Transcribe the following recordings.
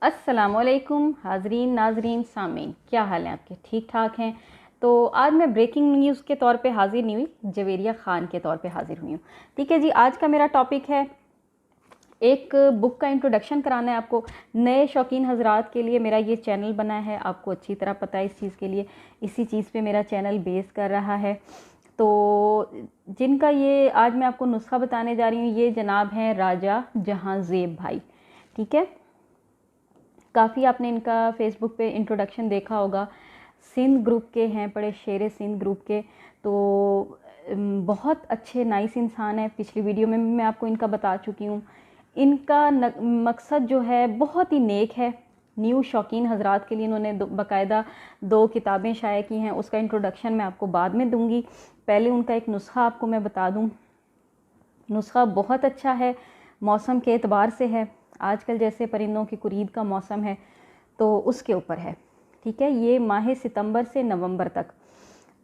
अस्सलामुअलैकुम हाजरीन नाजरीन सामीन, क्या हाल है आपके? ठीक ठाक हैं? तो आज मैं ब्रेकिंग न्यूज़ के तौर पे हाज़िर नहीं हुई, जवेरिया ख़ान के तौर पे हाज़िर हुई हूँ। ठीक है जी, आज का मेरा टॉपिक है, एक बुक का इंट्रोडक्शन कराना है आपको। नए शौकीन हजरात के लिए मेरा ये चैनल बना है, आपको अच्छी तरह पता है इस चीज़ के लिए। इसी चीज़ पे मेरा चैनल बेस कर रहा है। तो जिनका ये आज मैं आपको नुस्खा बताने जा रही हूँ, ये जनाब हैं राजा जहांज़ेब भाई। ठीक है, काफ़ी आपने इनका फेसबुक पे इंट्रोडक्शन देखा होगा। सिंध ग्रुप के हैं, बड़े शेर सिंध ग्रुप के। तो बहुत अच्छे नाइस इंसान है। पिछली वीडियो में मैं आपको इनका बता चुकी हूँ। इनका मकसद जो है बहुत ही नेक है। न्यू शौकीन हजरात के लिए इन्होंने बाकायदा 2 किताबें शाया की हैं। उसका इंट्रोडक्शन मैं आपको बाद में दूंगी। पहले उनका एक नुस्खा आपको मैं बता दूं। नुस्खा बहुत अच्छा है, मौसम के एतबार से है। आजकल जैसे परिंदों की कुरीद का मौसम है, तो उसके ऊपर है। ठीक है, ये माह सितंबर से नवंबर तक।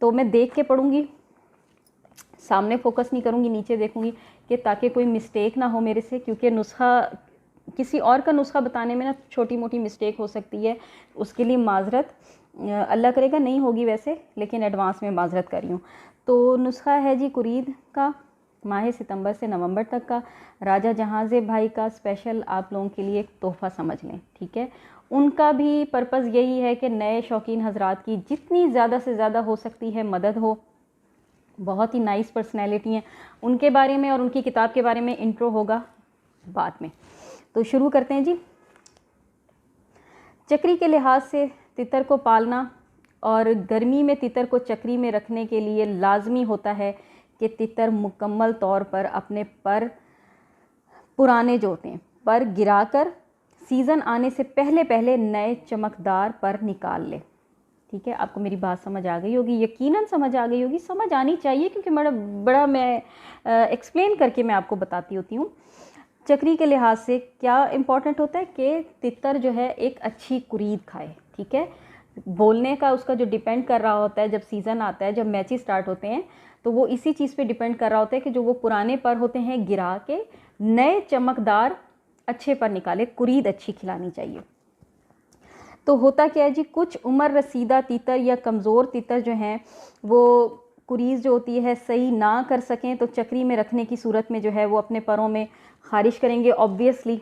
तो मैं देख के पढ़ूंगी, सामने फोकस नहीं करूंगी, नीचे देखूंगी कि ताकि कोई मिस्टेक ना हो मेरे से, क्योंकि नुस्खा किसी और का नुस्खा बताने में ना छोटी मोटी मिस्टेक हो सकती है। उसके लिए माजरत, अल्लाह करेगा नहीं होगी वैसे, लेकिन एडवांस में माजरत कर रही हूँ। तो नुस्खा है जी कुरीद का, माह सितंबर से नवंबर तक का। राजा जहांज़ेब भाई का स्पेशल आप लोगों के लिए एक तोहफ़ा समझ लें। ठीक है, उनका भी पर्पज़ यही है कि नए शौकीन हजरात की जितनी ज़्यादा से ज़्यादा हो सकती है मदद हो। बहुत ही नाइस पर्सनैलिटी हैं। उनके बारे में और उनकी किताब के बारे में इंट्रो होगा बाद में। तो शुरू करते हैं जी। चक्री के लिहाज से तितर को पालना और गर्मी में तितर को चक्री में रखने के लिए लाजमी होता है कि तितर मुकम्मल तौर पर अपने पर पुराने जो होते हैं पर गिराकर सीज़न आने से पहले पहले नए चमकदार पर निकाल ले। ठीक है, आपको मेरी बात समझ आ गई होगी, यकीनन समझ आ गई होगी, समझ आनी चाहिए, क्योंकि बड़ा मैं एक्सप्लेन करके मैं आपको बताती होती हूँ। चक्री के लिहाज से क्या इम्पोर्टेंट होता है कि तितर जो है एक अच्छी कुरीद खाए। ठीक है, बोलने का उसका जो डिपेंड कर रहा होता है, जब सीज़न आता है, जब मैचेस स्टार्ट होते हैं, तो वो इसी चीज़ पे डिपेंड कर रहा होता है कि जो वो पुराने पर होते हैं गिरा के नए चमकदार अच्छे पर निकाले। कुरीद अच्छी खिलानी चाहिए। तो होता क्या है जी, कुछ उम्र रसीदा तीतर या कमज़ोर तीतर जो हैं वो कुरीज़ जो होती है सही ना कर सकें, तो चक्री में रखने की सूरत में जो है वो अपने परों में खारिश करेंगे। ऑब्वियसली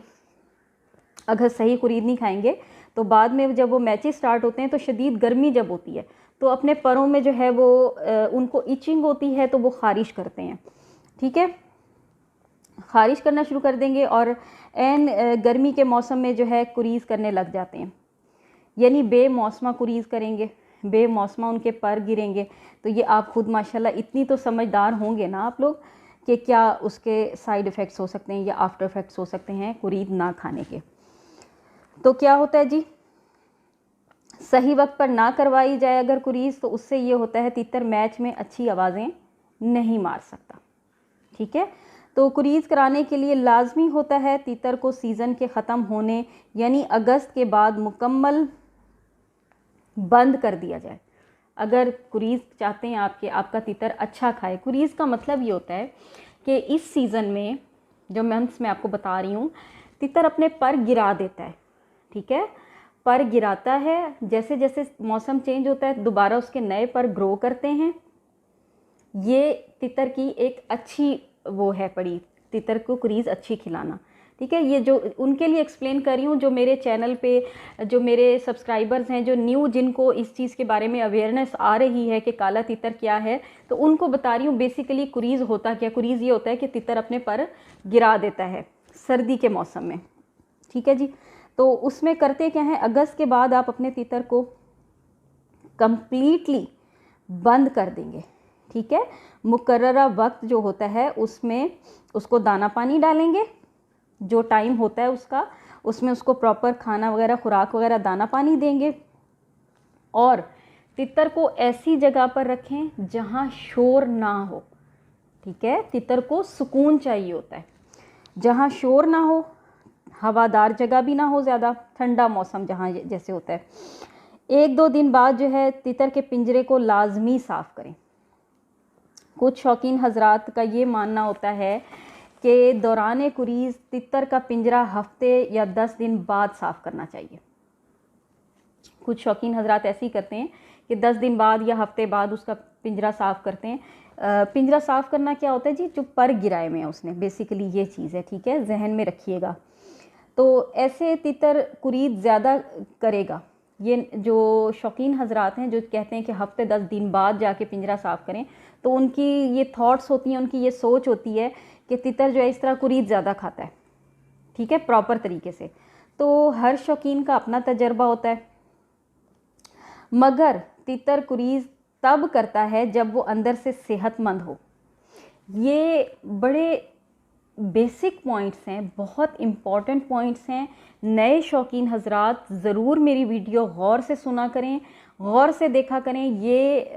अगर सही कुरीद नहीं खाएंगे तो बाद में जब वो मैचेस स्टार्ट होते हैं, तो शदीद गर्मी जब होती है, तो अपने परों में जो है वो उनको इचिंग होती है, तो वो खारिश करते हैं। ठीक है, खारिश करना शुरू कर देंगे और एन गर्मी के मौसम में जो है कुरीज़ करने लग जाते हैं, यानी बेमौसमा कुरीज़ करेंगे, बेमौसमा उनके पर गिरेंगे। तो ये आप खुद माशाल्लाह इतनी तो समझदार होंगे ना आप लोग कि क्या उसके साइड इफ़ेक्ट्स हो सकते हैं या आफ्टर इफ़ेक्ट्स हो सकते हैं कुरीद ना खाने के। तो क्या होता है जी, सही वक्त पर ना करवाई जाए अगर कुरीज़, तो उससे ये होता है तितर मैच में अच्छी आवाज़ें नहीं मार सकता। ठीक है, तो कुरीज़ कराने के लिए लाजमी होता है तितर को सीज़न के ख़त्म होने यानी अगस्त के बाद मुकम्मल बंद कर दिया जाए। अगर कुरीज़ चाहते हैं आपका तितर अच्छा खाए, कुरीज़ का मतलब ये होता है कि इस सीज़न में जो मंथ्स मैं आपको बता रही हूँ, तितर अपने पर गिरा देता है। ठीक है, पर गिराता है, जैसे जैसे मौसम चेंज होता है दोबारा उसके नए पर ग्रो करते हैं। ये तितर की एक अच्छी वो है पड़ी, तितर को कुरीज़ अच्छी खिलाना। ठीक है, ये जो उनके लिए एक्सप्लेन कर रही हूँ, जो मेरे चैनल पे जो मेरे सब्सक्राइबर्स हैं, जो न्यू जिनको इस चीज़ के बारे में अवेयरनेस आ रही है कि काला तितर क्या है, तो उनको बता रही हूँ बेसिकली कुरीज़ होता क्या। कुरीज़ ये होता है कि तितर अपने पर गिरा देता है सर्दी के मौसम में। ठीक है जी, तो उसमें करते क्या है, अगस्त के बाद आप अपने तितर को कंप्लीटली बंद कर देंगे। ठीक है, मुकर्ररा वक्त जो होता है उसमें उसको दाना पानी डालेंगे, जो टाइम होता है उसका, उसमें उसको प्रॉपर खाना वगैरह, खुराक वगैरह, दाना पानी देंगे। और तितर को ऐसी जगह पर रखें जहाँ शोर ना हो। ठीक है, तितर को सुकून चाहिए होता है, जहाँ शोर ना हो, हवादार जगह भी ना हो, ज़्यादा ठंडा मौसम जहाँ जैसे होता है। 1-2 दिन बाद जो है तितर के पिंजरे को लाजमी साफ़ करें। कुछ शौकीन हजरात का ये मानना होता है कि दौरान कुरीज़ तितर का पिंजरा हफ्ते या 10 दिन बाद साफ़ करना चाहिए। कुछ शौकीन हजरात ऐसे ही करते हैं कि 10 दिन बाद या हफ्ते बाद उसका पिंजरा साफ़ करते हैं। पिंजरा साफ़ करना क्या होता है जी, जो पर गिराए में है उसने, बेसिकली ये चीज़ है, ठीक है, जहन में रखिएगा। तो ऐसे तितर कुरीद ज़्यादा करेगा। ये जो शौकीन हजरात हैं जो कहते हैं कि हफ्ते 10 दिन बाद जाके पिंजरा साफ़ करें, तो उनकी ये थॉट्स होती हैं, उनकी ये सोच होती है कि तितर जो है इस तरह कुरीद ज़्यादा खाता है, ठीक है, प्रॉपर तरीके से। तो हर शौकीन का अपना तजर्बा होता है, मगर तितर कुरीज तब करता है जब वो अंदर से सेहतमंद हो। ये बड़े बेसिक पॉइंट्स हैं, बहुत इम्पॉर्टेंट पॉइंट्स हैं। नए शौकीन हजरात ज़रूर मेरी वीडियो गौर से सुना करें, गौर से देखा करें। ये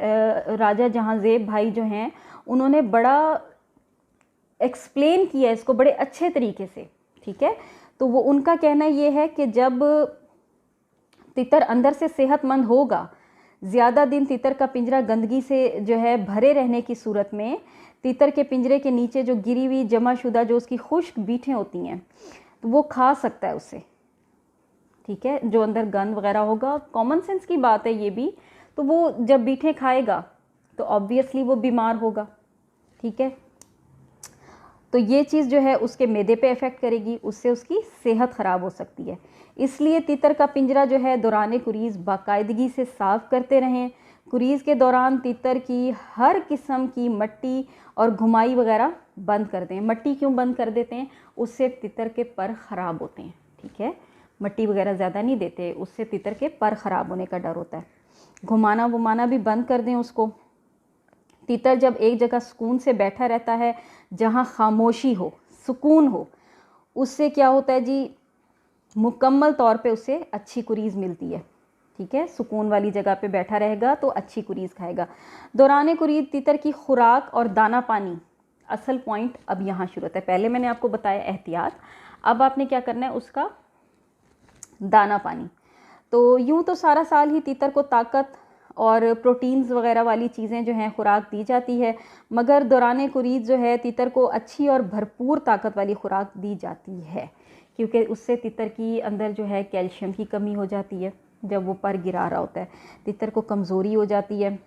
राजा जहांज़ेब भाई जो हैं उन्होंने बड़ा एक्सप्लेन किया इसको बड़े अच्छे तरीके से, ठीक है। तो वो उनका कहना ये है कि जब तितर अंदर से सेहतमंद होगा, ज़्यादा दिन तितर का पिंजरा गंदगी से जो है भरे रहने की सूरत में तितर के पिंजरे के नीचे जो गिरी हुई जमाशुदा जो उसकी खुश्क बीठें होती हैं, तो वो खा सकता है उससे, ठीक है, जो अंदर गंद वगैरह होगा। कॉमन सेंस की बात है ये भी। तो वो जब बीठें खाएगा तो ऑब्वियसली वो बीमार होगा, ठीक है। तो ये चीज़ जो है उसके मैदे पे इफ़ेक्ट करेगी, उससे उसकी सेहत ख़राब हो सकती है। इसलिए तितर का पिंजरा जो है दौरान कुरीज़ बाकायदगी से साफ़ करते रहें। कुरीज़ के दौरान तितर की हर किस्म की मट्टी और घुमाई वगैरह बंद कर दें। मट्टी क्यों बंद कर देते हैं? उससे तितर के पर ख़राब होते हैं, ठीक है। मट्टी वगैरह ज़्यादा नहीं देते, उससे तितर के पर ख़राब होने का डर होता है। घुमाना वुमाना भी बंद कर दें उसको। तितर जब एक जगह सुकून से बैठा रहता है, जहाँ खामोशी हो, सुकून हो, उससे क्या होता है जी, मुकम्मल तौर पे उसे अच्छी कुरीज़ मिलती है, ठीक है। सुकून वाली जगह पे बैठा रहेगा तो अच्छी कुरीज़ खाएगा। दौरान कुरीद तितर की खुराक और दाना पानी, असल पॉइंट अब यहाँ शुरू होता है। पहले मैंने आपको बताया एहतियात, अब आपने क्या करना है, उसका दाना पानी। तो यूँ तो सारा साल ही तितर को ताकत और प्रोटीन्स वगैरह वाली चीज़ें जो हैं खुराक दी जाती है, मगर दौरान कुरीद जो है तितर को अच्छी और भरपूर ताकत वाली खुराक दी जाती है, क्योंकि उससे तितर की अंदर जो है कैल्शियम की कमी हो जाती है। जब वो पर गिरा रहा होता है तितर को कमज़ोरी हो जाती है।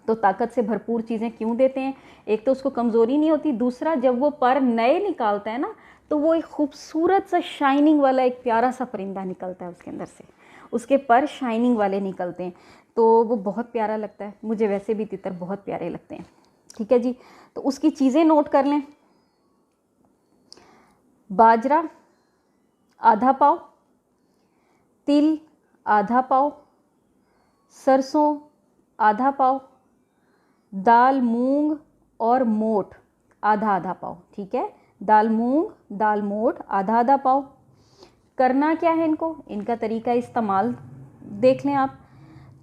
तो ताकत से भरपूर चीज़ें क्यों देते हैं? एक तो उसको कमज़ोरी नहीं होती, दूसरा जब वो पर नए निकालता है ना, तो वो एक खूबसूरत सा शाइनिंग वाला एक प्यारा सा परिंदा निकलता है उसके अंदर से, उसके पर शाइनिंग वाले निकलते हैं, तो वो बहुत प्यारा लगता है। मुझे वैसे भी तितर बहुत प्यारे लगते हैं, ठीक है जी। तो उसकी चीज़ें नोट कर लें। बाजरा आधा पाव, तिल आधा पाव, सरसों आधा पाव, दाल मूंग और मोठ आधा आधा पाव, ठीक है। दाल मूंग, दाल मोठ आधा आधा पाव। करना क्या है इनको, इनका तरीका इस्तेमाल देख लें आप।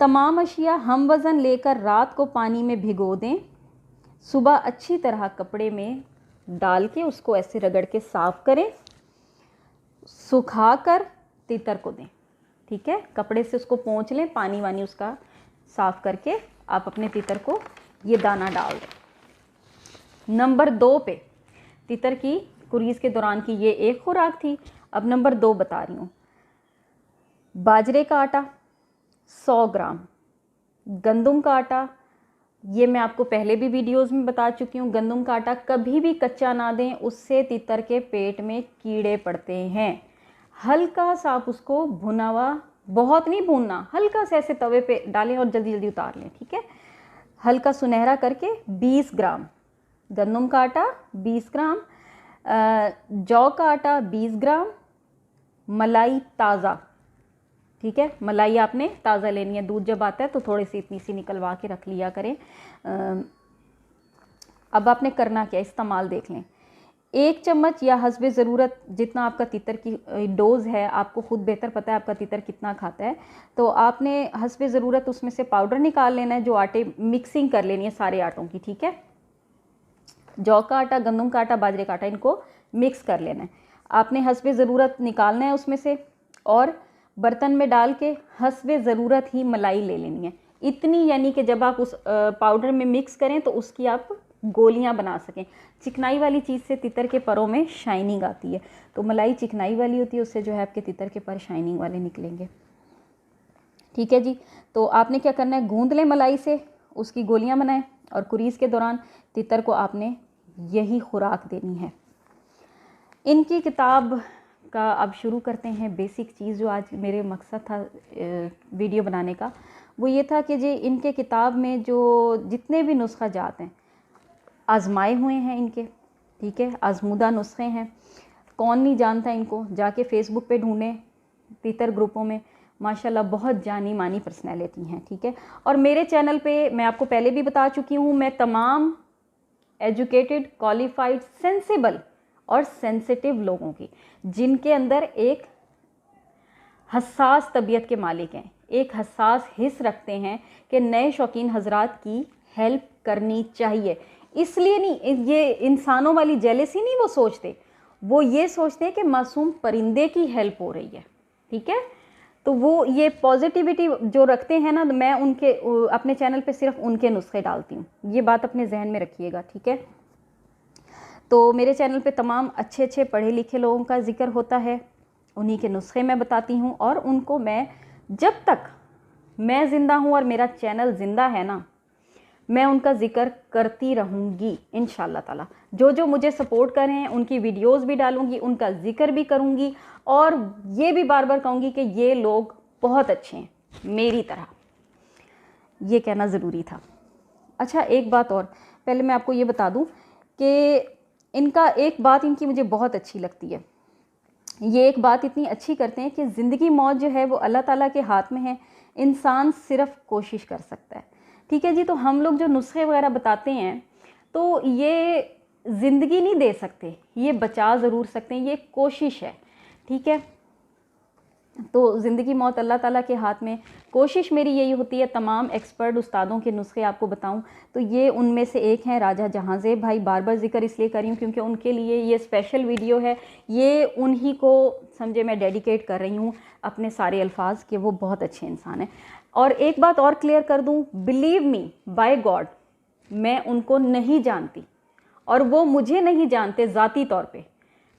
तमाम अशिया हम वज़न लेकर रात को पानी में भिगो दें, सुबह अच्छी तरह कपड़े में डाल के उसको ऐसे रगड़ के साफ़ करें, सुखा कर तितर को दें, ठीक है। कपड़े से उसको पोंछ लें, पानी वानी उसका साफ़ करके आप अपने तितर को ये दाना डाल दें। नंबर 2 पे, तितर की कुरीज़ के दौरान की ये एक खुराक थी। अब नंबर 2 बता रही हूँ। बाजरे का आटा 100 ग्राम, गंदम का आटा, ये मैं आपको पहले भी वीडियोस में बता चुकी हूँ। गंदम का आटा कभी भी कच्चा ना दें, उससे तितर के पेट में कीड़े पड़ते हैं। हल्का सा आप उसको भुना हुआ, बहुत नहीं भूनना, हल्का से ऐसे तवे पे डालें और जल्दी जल्दी उतार लें, ठीक है। हल्का सुनहरा करके 20 ग्राम गंदम का आटा, 20 ग्राम जौ का आटा, 20 ग्राम मलाई ताज़ा, ठीक है। मलाई आपने ताज़ा लेनी है, दूध जब आता है तो थोड़ी सी इतनी सी निकलवा के रख लिया करें। अब आपने करना क्या, इस्तेमाल देख लें। 1 चम्मच या हस्बे ज़रूरत, जितना आपका तितर की डोज़ है, आपको खुद बेहतर पता है आपका तितर कितना खाता है, तो आपने हस्बे ज़रूरत उसमें से पाउडर निकाल लेना है, जो आटे मिक्सिंग कर लेनी है सारे आटों की, ठीक है। जौ का आटा, गंदम का आटा, बाजरे का आटा, इनको मिक्स कर लेना है। आपने हस्बे ज़रूरत निकालना है उसमें से, और बर्तन में डाल के हस्बे ज़रूरत ही मलाई ले लेनी है, इतनी, यानी कि जब आप उस पाउडर में मिक्स करें तो उसकी आप गोलियां बना सकें। चिकनाई वाली चीज़ से तितर के परों में शाइनिंग आती है, तो मलाई चिकनाई वाली होती है, उससे जो है आपके तितर के पर शाइनिंग वाले निकलेंगे। ठीक है जी, तो आपने क्या करना है, गूंद लें मलाई से, उसकी गोलियां बनाएं और कुरीज़ के दौरान तितर को आपने यही खुराक देनी है। इनकी किताब का अब शुरू करते हैं। बेसिक चीज़ जो आज मेरे मकसद था वीडियो बनाने का, वो ये था कि जी इनके किताब में जो जितने भी नुस्खा जात हैं आजमाए हुए हैं इनके, ठीक है, आजमूदा नुस्खे हैं। कौन नहीं जानता इनको, जाके फेसबुक पे ढूंढें, तीतर ग्रुपों में माशाल्लाह बहुत जानी मानी पर्सनैलिटी हैं, ठीक है। और मेरे चैनल पे मैं आपको पहले भी बता चुकी हूँ, मैं तमाम एजुकेटेड, क्वालिफाइड, सेंसिबल और सेंसिटिव लोगों की, जिनके अंदर एक हसास तबीयत के मालिक हैं, एक हसास हिस्स रखते हैं कि नए शौकीन हजरात की हेल्प करनी चाहिए। इसलिए नहीं, ये इंसानों वाली जेलसी नहीं वो सोचते, वो ये सोचते हैं कि मासूम परिंदे की हेल्प हो रही है, ठीक है। तो वो ये पॉजिटिविटी जो रखते हैं ना, मैं उनके अपने चैनल पे सिर्फ उनके नुस्खे डालती हूँ, ये बात अपने जहन में रखिएगा, ठीक है। तो मेरे चैनल पे तमाम अच्छे अच्छे पढ़े लिखे लोगों का जिक्र होता है, उन्हीं के नुस्खे मैं बताती हूँ, और उनको मैं, जब तक मैं ज़िंदा हूँ और मेरा चैनल ज़िंदा है ना, मैं उनका ज़िक्र करती रहूँगी इंशाअल्लाह ताला। जो जो मुझे सपोर्ट कर रहे हैं उनकी वीडियोस भी डालूँगी, उनका ज़िक्र भी करूँगी, और ये भी बार बार कहूँगी कि ये लोग बहुत अच्छे हैं मेरी तरह। ये कहना ज़रूरी था। अच्छा, एक बात और पहले मैं आपको ये बता दूँ कि इनका एक बात इनकी मुझे बहुत अच्छी लगती है। ये एक बात इतनी अच्छी करते हैं कि ज़िंदगी मौत जो है वो अल्लाह ताला के हाथ में है, इंसान सिर्फ कोशिश कर सकता है, ठीक है जी। तो हम लोग जो नुस्खे वगैरह बताते हैं, तो ये ज़िंदगी नहीं दे सकते, ये बचा ज़रूर सकते हैं, ये कोशिश है, ठीक है। तो ज़िंदगी मौत अल्लाह ताला के हाथ में, कोशिश मेरी यही होती है तमाम एक्सपर्ट उस्तादों के नुस्खे आपको बताऊं, तो ये उनमें से एक हैं राजा जहांज़ेब भाई। बार बार जिक्र इसलिए कर रही हूँ क्योंकि उनके लिए ये स्पेशल वीडियो है, ये उन्हीं को समझे मैं डेडिकेट कर रही हूँ अपने सारे अल्फाज कि वो बहुत अच्छे इंसान हैं। और एक बात और क्लियर कर दूँ, बिलीव मी बाय गॉड, मैं उनको नहीं जानती और वो मुझे नहीं जानते ज़ाती तौर पे।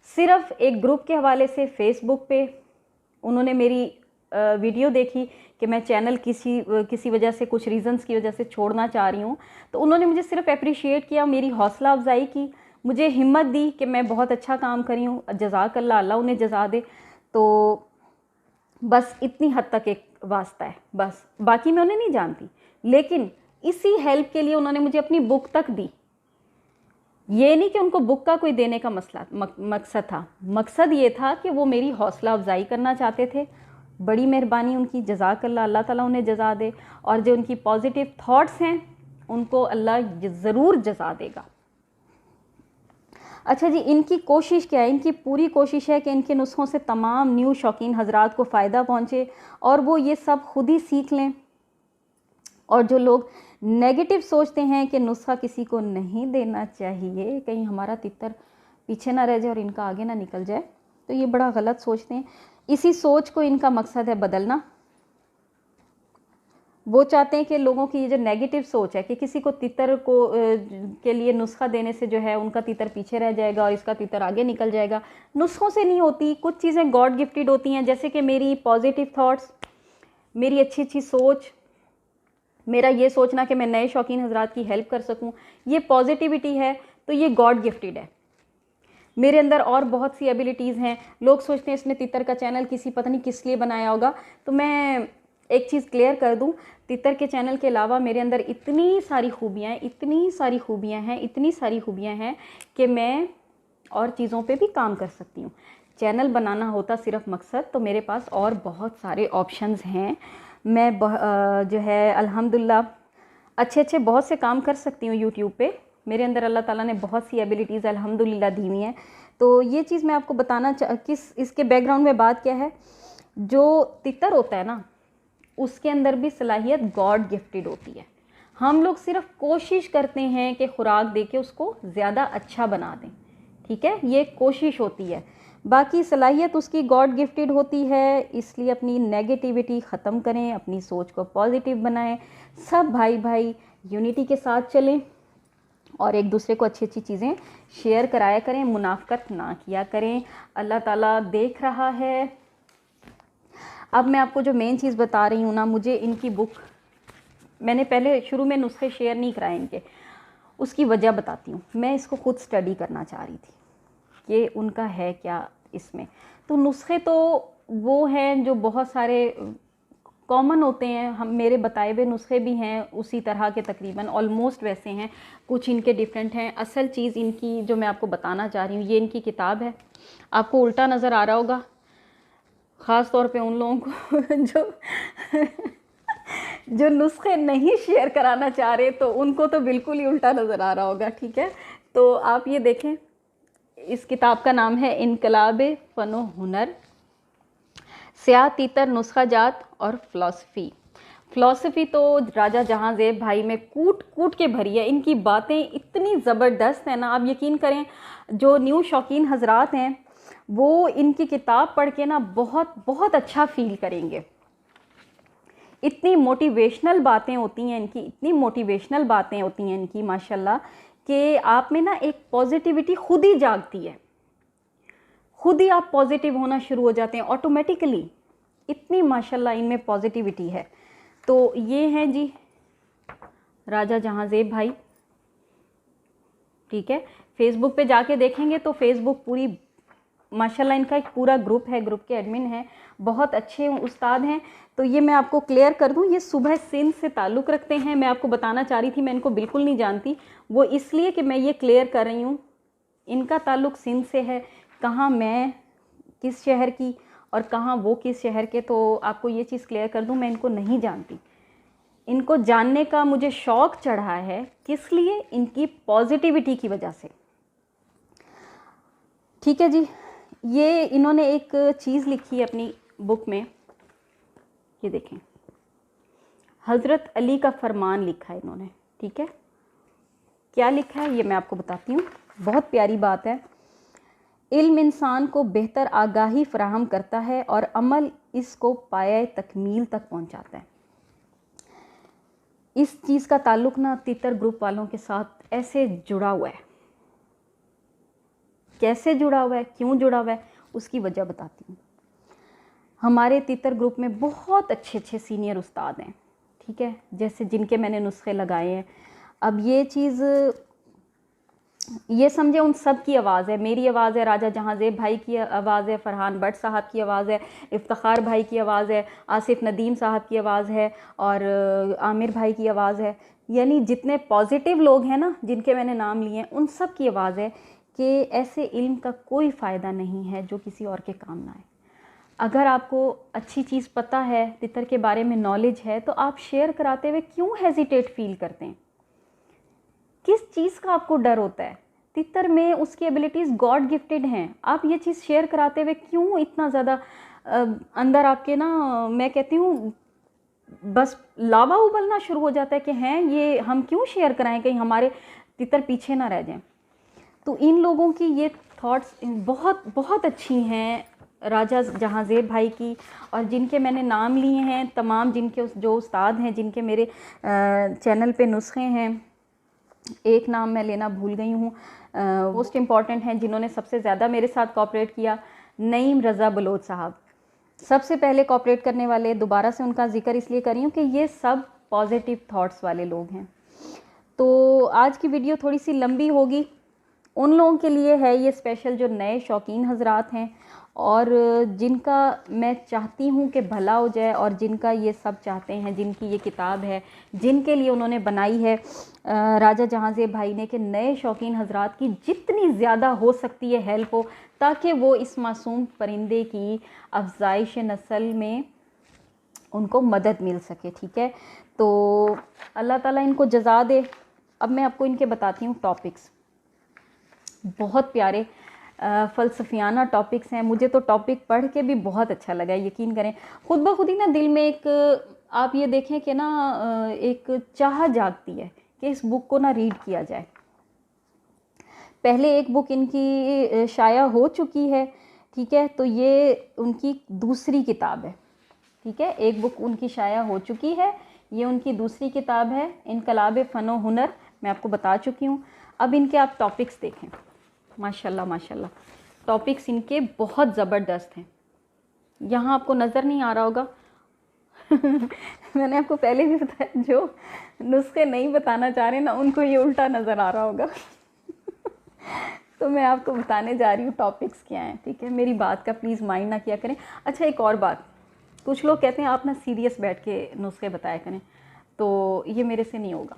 सिर्फ एक ग्रुप के हवाले से फेसबुक पे उन्होंने मेरी वीडियो देखी कि मैं चैनल किसी वजह से, कुछ रीज़न्स की वजह से छोड़ना चाह रही हूँ, तो उन्होंने मुझे सिर्फ अप्रिशिएट किया, मेरी हौसला अफजाई की, मुझे हिम्मत दी कि मैं बहुत अच्छा काम करी हूँ, जज़ाकल्लाह, अल्लाह उन्हें जज़ा दे। तो बस इतनी हद तक एक वास्ता है, बस बाकी मैं उन्हें नहीं जानती, लेकिन इसी हेल्प के लिए उन्होंने मुझे अपनी बुक तक दी। ये नहीं कि उनको बुक का कोई देने का मकसद था, मकसद ये था कि वो मेरी हौसला अफजाई करना चाहते थे। बड़ी मेहरबानी उनकी, जज़ाकल्लाह, अल्लाह ताला उन्हें जज़ा दे। और जो उनकी पॉजिटिव थॉट्स हैं उनको अल्लाह ज़रूर जज़ा देगा। अच्छा जी, इनकी कोशिश क्या है? इनकी पूरी कोशिश है कि इनके नुस्खों से तमाम न्यू शौकीन हजरात को फ़ायदा पहुँचे और वो ये सब खुद ही सीख लें। और जो लोग नेगेटिव सोचते हैं कि नुस्खा किसी को नहीं देना चाहिए, कहीं हमारा तितर पीछे ना रह जाए और इनका आगे ना निकल जाए, तो ये बड़ा गलत सोचते हैं। इसी सोच को इनका मकसद है बदलना। वो चाहते हैं कि लोगों की ये जो नेगेटिव सोच है कि किसी को तितर को के लिए नुस्खा देने से जो है उनका तितर पीछे रह जाएगा और इसका तितर आगे निकल जाएगा। नुस्खों से नहीं होती, कुछ चीज़ें गॉड गिफ्टेड होती हैं, जैसे कि मेरी पॉजिटिव थॉट्स, मेरी अच्छी अच्छी सोच, मेरा ये सोचना कि मैं नए शौकीन हजरात की हेल्प कर सकूं, ये पॉजिटिविटी है, तो ये गॉड गिफ्टेड है। मेरे अंदर और बहुत सी एबिलिटीज़ हैं। लोग सोचते हैं इसने तितर का चैनल किसी पता नहीं किस लिए बनाया होगा, तो मैं एक चीज़ क्लियर कर दूं, तितर के चैनल के अलावा मेरे अंदर इतनी सारी खूबियाँ हैं, इतनी सारी खूबियाँ हैं, इतनी सारी खूबियाँ हैं कि मैं और चीज़ों पे भी काम कर सकती हूँ। चैनल बनाना होता सिर्फ मकसद, तो मेरे पास और बहुत सारे ऑप्शंस हैं। मैं जो है अल्हम्दुलिल्लाह अच्छे अच्छे बहुत से काम कर सकती हूँ यूट्यूब पे। मेरे अंदर अल्लाह ताला ने बहुत सी एबिलिटीज़ अल्हम्दुलिल्लाह दी हुई हैं। तो ये चीज़ मैं आपको बताना किस इसके बैकग्राउंड में बात क्या है, जो तितर होता है ना, उसके अंदर भी सलाहियत गॉड गिफ्टेड होती है। हम लोग सिर्फ कोशिश करते हैं कि खुराक दे के उसको ज़्यादा अच्छा बना दें, ठीक है, ये कोशिश होती है। बाकी सलाहियत उसकी गॉड गिफ्टेड होती है। इसलिए अपनी नेगेटिविटी ख़त्म करें, अपनी सोच को पॉजिटिव बनाएं, सब भाई भाई यूनिटी के साथ चलें और एक दूसरे को अच्छी अच्छी चीज़ें शेयर कराया करें, मुनाफ़कत ना किया करें। अल्लाह ताला देख रहा है। अब मैं आपको जो मेन चीज़ बता रही हूँ ना, मुझे इनकी बुक, मैंने पहले शुरू में नुस्खे शेयर नहीं कराए इनके, उसकी वजह बताती हूँ। मैं इसको खुद स्टडी करना चाह रही थी कि उनका है क्या इसमें। तो नुस्खे तो वो हैं जो बहुत सारे कॉमन होते हैं, हम मेरे बताए हुए नुस्खे भी हैं उसी तरह के, तकरीबन ऑलमोस्ट वैसे हैं, कुछ इनके डिफरेंट हैं। असल चीज़ इनकी जो मैं आपको बताना चाह रही हूँ, ये इनकी किताब है। आपको उल्टा नज़र आ रहा होगा, ख़ास तौर पे उन लोगों को जो नुस्खे नहीं शेयर कराना चाह रहे, तो उनको तो बिल्कुल ही उल्टा नज़र आ रहा होगा। ठीक है, तो आप ये देखें, इस किताब का नाम है इनकलाब फ़नो हुनर, स्याह तीतर, नुस्खा जात और फ़िलासफ़ी। फ़िलासफ़ी तो राजा जहाँज़ेब भाई में कूट कूट के भरी है। इनकी बातें इतनी ज़बरदस्त हैं ना, आप यकीन करें, जो न्यू शौकीन हजरात हैं वो इनकी किताब पढ़ के ना बहुत बहुत अच्छा फ़ील करेंगे। इतनी मोटिवेशनल बातें होती हैं इनकी, इतनी मोटिवेशनल बातें होती हैं इनकी माशाल्लाह, कि आप में ना एक पॉजिटिविटी खुद ही जागती है, खुद ही आप पॉजिटिव होना शुरू हो जाते हैं ऑटोमेटिकली। इतनी माशाल्लाह इनमें पॉजिटिविटी है। तो ये हैं जी राजा जहाँज़ेब भाई। ठीक है, फेसबुक पे जाके देखेंगे तो फेसबुक पूरी माशाल्लाह, इनका एक पूरा ग्रुप है, ग्रुप के एडमिन हैं, बहुत अच्छे उस्ताद हैं। तो ये मैं आपको क्लियर कर दूं, ये सुबह सिंध से ताल्लुक़ रखते हैं। मैं आपको बताना चाह रही थी, मैं इनको बिल्कुल नहीं जानती, वो इसलिए कि मैं ये क्लियर कर रही हूँ, इनका ताल्लुक़ सिंध से है। कहाँ मैं किस शहर की और कहाँ वो किस शहर के, तो आपको ये चीज़ क्लियर कर दूँ, मैं इनको नहीं जानती। इनको जानने का मुझे शौक़ चढ़ा है, किस लिए? इनकी पॉजिटिविटी की वजह से। ठीक है जी, ये इन्होंने एक चीज़ लिखी है अपनी बुक में, ये देखें, हज़रत अली का फरमान लिखा है इन्होंने। ठीक है, क्या लिखा है ये मैं आपको बताती हूँ, बहुत प्यारी बात है। इल्म इंसान को बेहतर आगाही फराहम करता है और अमल इसको पाया तकमील तक पहुँचाता है। इस चीज़ का ताल्लुक़ ना तितर ग्रुप वालों के साथ ऐसे जुड़ा हुआ है। कैसे जुड़ा हुआ है, क्यों जुड़ा हुआ है, उसकी वजह बताती हूँ। हमारे तितर ग्रुप में बहुत अच्छे अच्छे सीनियर उस्ताद हैं, ठीक है, जैसे जिनके मैंने नुस्खे लगाए हैं। अब ये चीज़ ये समझे उन सब की आवाज़ है, मेरी आवाज़ है, राजा जहाँज़ेब भाई की आवाज़ है, फरहान भट्ट साहब की आवाज़ है, इफ्तिखार भाई की आवाज़ है, आसिफ नदीम साहब की आवाज़ है और आमिर भाई की आवाज़ है। यानी जितने पॉजिटिव लोग हैं ना, जिनके मैंने नाम लिए हैं, उन सब की आवाज़ है कि ऐसे इल्म का कोई फ़ायदा नहीं है जो किसी और के काम ना आए। अगर आपको अच्छी चीज़ पता है, तितर के बारे में नॉलेज है, तो आप शेयर कराते हुए क्यों हेजिटेट फील करते हैं? किस चीज़ का आपको डर होता है? तितर में उसकी एबिलिटीज़ गॉड गिफ्टेड हैं। आप ये चीज़ शेयर कराते हुए क्यों इतना ज़्यादा अंदर आपके ना, मैं कहती हूँ बस लावा उबलना शुरू हो जाता है कि हैं ये हम क्यों शेयर कराएं, कहीं हमारे तितर पीछे ना रह जाएं। तो इन लोगों की ये थॉट्स बहुत बहुत अच्छी हैं, राजा जहाँज़ेब भाई की, और जिनके मैंने नाम लिए हैं तमाम, जिनके जो उस्ताद हैं, जिनके मेरे चैनल पे नुस्खे हैं, एक नाम मैं लेना भूल गई हूँ, मोस्ट इम्पॉर्टेंट हैं, जिन्होंने सबसे ज़्यादा मेरे साथ कोऑपरेट किया, नईम रज़ा बलोच साहब, सबसे पहले कोऑपरेट करने वाले। दोबारा से उनका जिक्र इसलिए कर रही हूँ कि ये सब पॉजिटिव थॉट्स वाले लोग हैं। तो आज की वीडियो थोड़ी सी लंबी होगी, उन लोगों के लिए है ये स्पेशल जो नए शौकीन हजरात हैं और जिनका मैं चाहती हूँ कि भला हो जाए, और जिनका ये सब चाहते हैं, जिनकी ये किताब है, जिनके लिए उन्होंने बनाई है राजा जहाँज़ेब भाई ने, कि नए शौकीन हजरात की जितनी ज़्यादा हो सकती है हेल्प हो, ताकि वो इस मासूम परिंदे की अफजाइश नस्ल में उनको मदद मिल सके। ठीक है, तो अल्लाह ताला इनको जज़ा दे। अब मैं आपको इनके बताती हूँ टॉपिक्स, बहुत प्यारे फ़लसफ़ियाना टॉपिक्स हैं। मुझे तो टॉपिक पढ़ के भी बहुत अच्छा लगा, यकीन करें, खुद ब खुद ही ना दिल में एक, आप ये देखें कि ना एक चाह जागती है कि इस बुक को ना रीड किया जाए। पहले एक बुक इनकी शाया हो चुकी है, ठीक है, तो ये उनकी दूसरी किताब है। ठीक है, एक बुक उनकी शाया हो चुकी है, ये उनकी दूसरी किताब है, इनकलाब फ़नो हुनर, मैं आपको बता चुकी हूँ। अब इनके आप टॉपिक्स देखें, माशाल्लाह माशाल्लाह, टॉपिक्स इनके बहुत ज़बरदस्त हैं। यहाँ आपको नज़र नहीं आ रहा होगा मैंने आपको पहले भी बताया, जो नुस्खे नहीं बताना चाह रहे ना उनको ये उल्टा नज़र आ रहा होगा तो मैं आपको बताने जा रही हूँ टॉपिक्स क्या हैं, ठीक है। मेरी बात का प्लीज़ माइंड ना किया करें। अच्छा, एक और बात, कुछ लोग कहते हैं आप ना सीरियस बैठ के नुस्खे बताया करें, तो ये मेरे से नहीं होगा।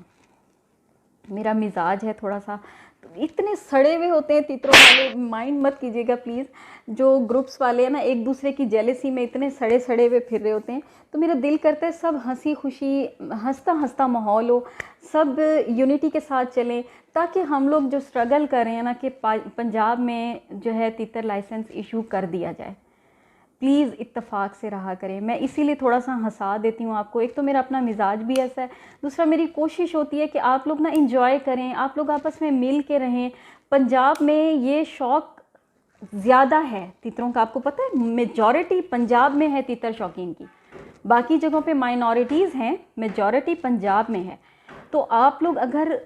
मेरा मिजाज है थोड़ा सा, तो इतने सड़े हुए होते हैं तीतरों वाले, माइंड मत कीजिएगा प्लीज़। जो ग्रुप्स वाले हैं ना, एक दूसरे की जेलसी में इतने सड़े सड़े हुए फिर रहे होते हैं, तो मेरा दिल करता है सब हंसी खुशी, हंसता हंसता माहौल हो, सब यूनिटी के साथ चलें, ताकि हम लोग जो स्ट्रगल कर रहे हैं ना कि पंजाब में जो है तीतर लाइसेंस इशू कर दिया जाए, प्लीज़ इत्तेफाक से रहा करें। मैं इसीलिए थोड़ा सा हंसा देती हूँ आपको। एक तो मेरा अपना मिजाज भी ऐसा है, दूसरा मेरी कोशिश होती है कि आप लोग ना इंजॉय करें, आप लोग आपस में मिल के रहें। पंजाब में ये शौक़ ज़्यादा है तीतरों का, आपको पता है, मेजॉरिटी पंजाब में है तीतर शौकीन की, बाकी जगहों पे माइनॉरिटीज़ हैं, मेजॉरिटी पंजाब में है। तो आप लोग अगर